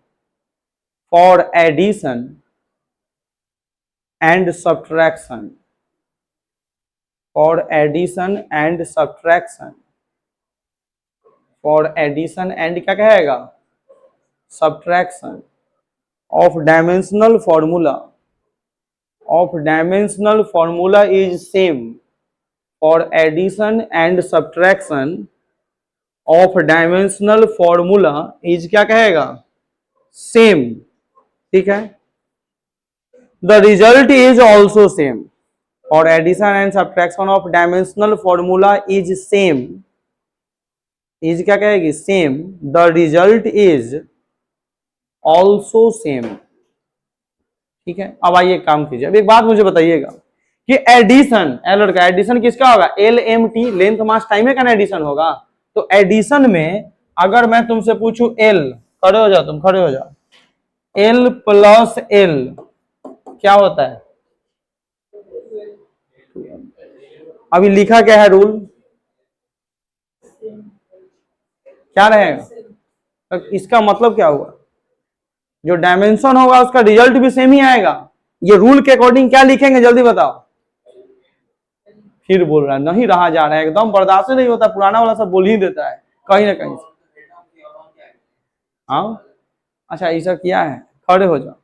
and subtraction, for addition and subtraction, for addition and क्या कहेगा subtraction of dimensional formula is same, for addition and subtraction of dimensional formula is क्या कहेगा सेम, ठीक है। The result is also same, for addition and subtraction of dimensional formula is same, is क्या कहेगी same, the result is also same, ठीक है। अब आइए काम कीजिए। अब एक बात मुझे बताइएगा कि एडिशन, एलर का एडिशन किसका होगा L M T, length mass time का एडिशन होगा। तो एडिशन में अगर मैं तुमसे पूछूं एल, खड़े हो जाओ, तुम खड़े हो जाओ, एल प्लस एल क्या होता है? अभी लिखा क्या है रूल, क्या रहेगा? तो इसका मतलब क्या हुआ, जो डायमेंशन होगा उसका रिजल्ट भी सेम ही आएगा। ये रूल के अकॉर्डिंग क्या लिखेंगे जल्दी बताओ। फिर बोल रहा है, नहीं रहा जा रहा है, एकदम बर्दाश्त नहीं होता, पुराना वाला सब बोल ही देता है कहीं ना कहीं। हाँ अच्छा ऐसा किया है, खड़े हो जाओ।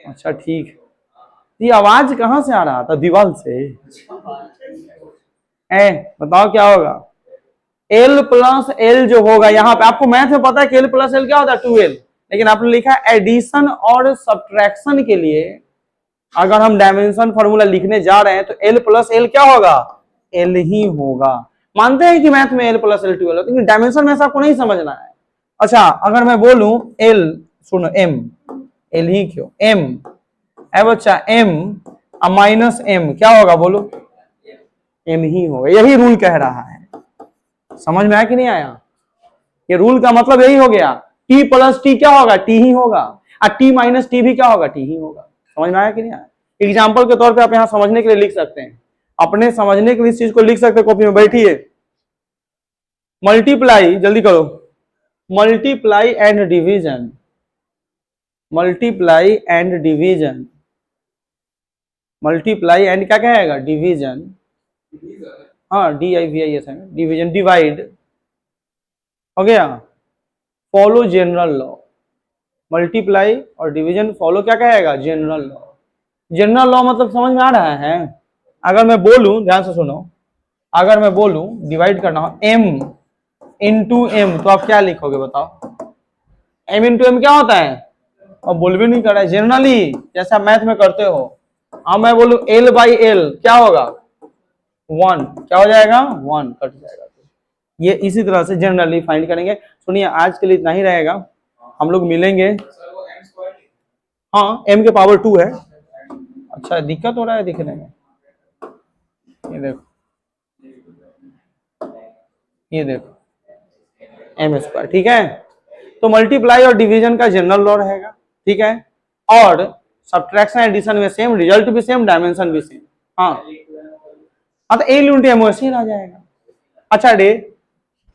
अच्छा ठीक, ये आवाज कहां से आ रहा था? दीवार से। बताओ क्या होगा, एल प्लस एल जो होगा यहाँ पे, आपको मैथ में पता है कि एल प्लस एल क्या होता है 2l, लेकिन आपने लिखा है एडिशन और सब्ट्रैक्शन के लिए अगर हम डायमेंशन फॉर्मूला लिखने जा रहे हैं तो एल प्लस एल क्या होगा एल ही होगा। मानते हैं कि मैथ में एल प्लस एल 2l, लेकिन डायमेंशन में ऐसा आपको नहीं समझना है। अच्छा अगर मैं बोलूं एल, सुनो एम, एल ही क्यों एम, बच्चा एम माइनस एम क्या होगा बोलो, एम ही होगा। यही रूल कह रहा है, समझ में आया कि नहीं आया? ये रूल का मतलब यही हो गया, t प्लस टी क्या होगा टी ही होगा, और t माइनस टी भी क्या होगा टी ही होगा। समझ में आया कि नहीं आया? एग्जाम्पल के तौर पे आप यहाँ समझने के लिए लिख सकते हैं, अपने समझने के लिए इस चीज को लिख सकते हैं। कॉपी में बैठिए, मल्टीप्लाई, जल्दी करो, multiply and division, multiply and division, multiply and क्या कहेगा डिवीजन, हाँ DIVIS है, डिवीजन डिवाइड हो गया, फॉलो जनरल लॉ। मल्टीप्लाई और डिवीजन फॉलो क्या कहेगा जनरल लॉ। जनरल लॉ मतलब समझ में आ रहा है? अगर मैं बोलूं, ध्यान से सुनो, अगर मैं बोलूं डिवाइड करना हो m इंटू एम तो आप क्या लिखोगे बताओ, m इंटू एम क्या होता है? अब बोल भी नहीं कर रहा है, जनरली जैसा मैथ में करते हो। अब मैं बोलूं l बाई एल क्या होगा 1, क्या हो जाएगा 1 कट जाएगा। ये इसी तरह से जनरली फाइंड करेंगे। सुनिए आज के लिए इतना ही रहेगा, हम लोग मिलेंगे। हाँ m के पावर 2 है। अच्छा दिक्कत हो रहा है दिखने में, ये देखो, ये देखो m स्क्वायर, ठीक है। तो मल्टीप्लाई और डिवीजन का जनरल लॉ रहेगा, ठीक है, और सब्ट्रैक्शन एडिशन में सेम, रिजल्ट भी सेम, डायमेंशन भी सेम। हाँ तो a इंटू एम वैसे ही आ जाएगा। अच्छा डे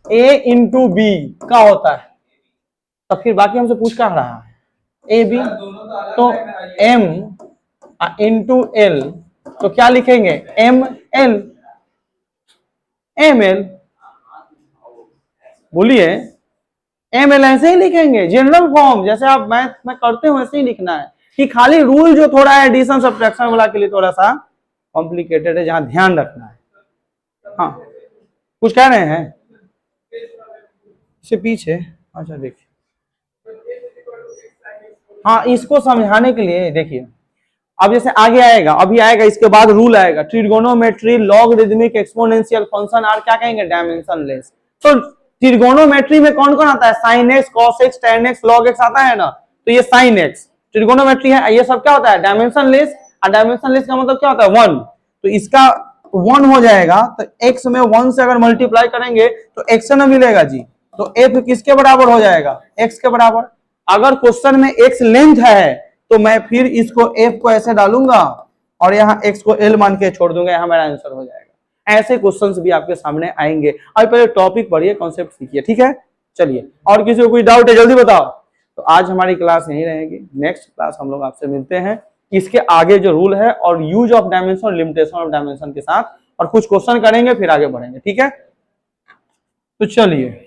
a इंटू बी क्या होता है, तो फिर बाकी हमसे पूछ क्या रहा है a b, तो m इंटू एल तो क्या लिखेंगे एम एल, एम एल, बोलिए एम एल ऐसे ही लिखेंगे जनरल फॉर्म, जैसे आप मैथ में करते हो वैसे ही लिखना है, कि खाली रूल जो थोड़ा है एडिशन सब्ट्रैक्शन वाला के लिए थोड़ा सा कॉम्प्लिकेटेड है, जहां ध्यान रखना है। हाँ कुछ कह रहे हैं इससे पीछे, अच्छा देखिए हाँ, इसको समझाने के लिए देखिए, अब जैसे आगे आएगा, अभी आएगा, इसके बाद रूल आएगा, trigonometry logarithmic exponential function are क्या कहेंगे, डायमेंशनलेस। तो ट्रिगोनोमेट्री में कौन कौन आता है, sine x, cos x, ten x, log x आता है ना, तो ये साइन एक्स ट्रिगोनोमेट्री है, ये सब क्या होता है, डायमेंशनलेस। और डायमेंशनलेस का मतलब क्या होता है, 1। तो इसका 1 हो जाएगा, तो x में 1 से अगर मल्टीप्लाई करेंगे तो x में मिलेगा जी। तो f किसके बराबर हो जाएगा, x के बराबर। अगर क्वेश्चन में x लेंथ है तो मैं फिर इसको f को ऐसे डालूंगा और यहाँ x को l मान के छोड़ दूंगा, यहाँ मेरा आंसर हो जाएगा। ऐसे क्वेश्चंस भी आपके सामने आएंगे। अब पहले टॉपिक पढ़िए, कॉन्सेप्ट सीखिए, ठीक है। चलिए, और किसी को कोई डाउट है जल्दी बताओ। तो आज हमारी क्लास यहीं रहेगी, नेक्स्ट क्लास हम लोग आपसे मिलते हैं इसके आगे जो रूल है और use of dimension, limitation of dimension के साथ, और कुछ क्वेश्चन करेंगे फिर आगे बढ़ेंगे, ठीक है। तो चलिए।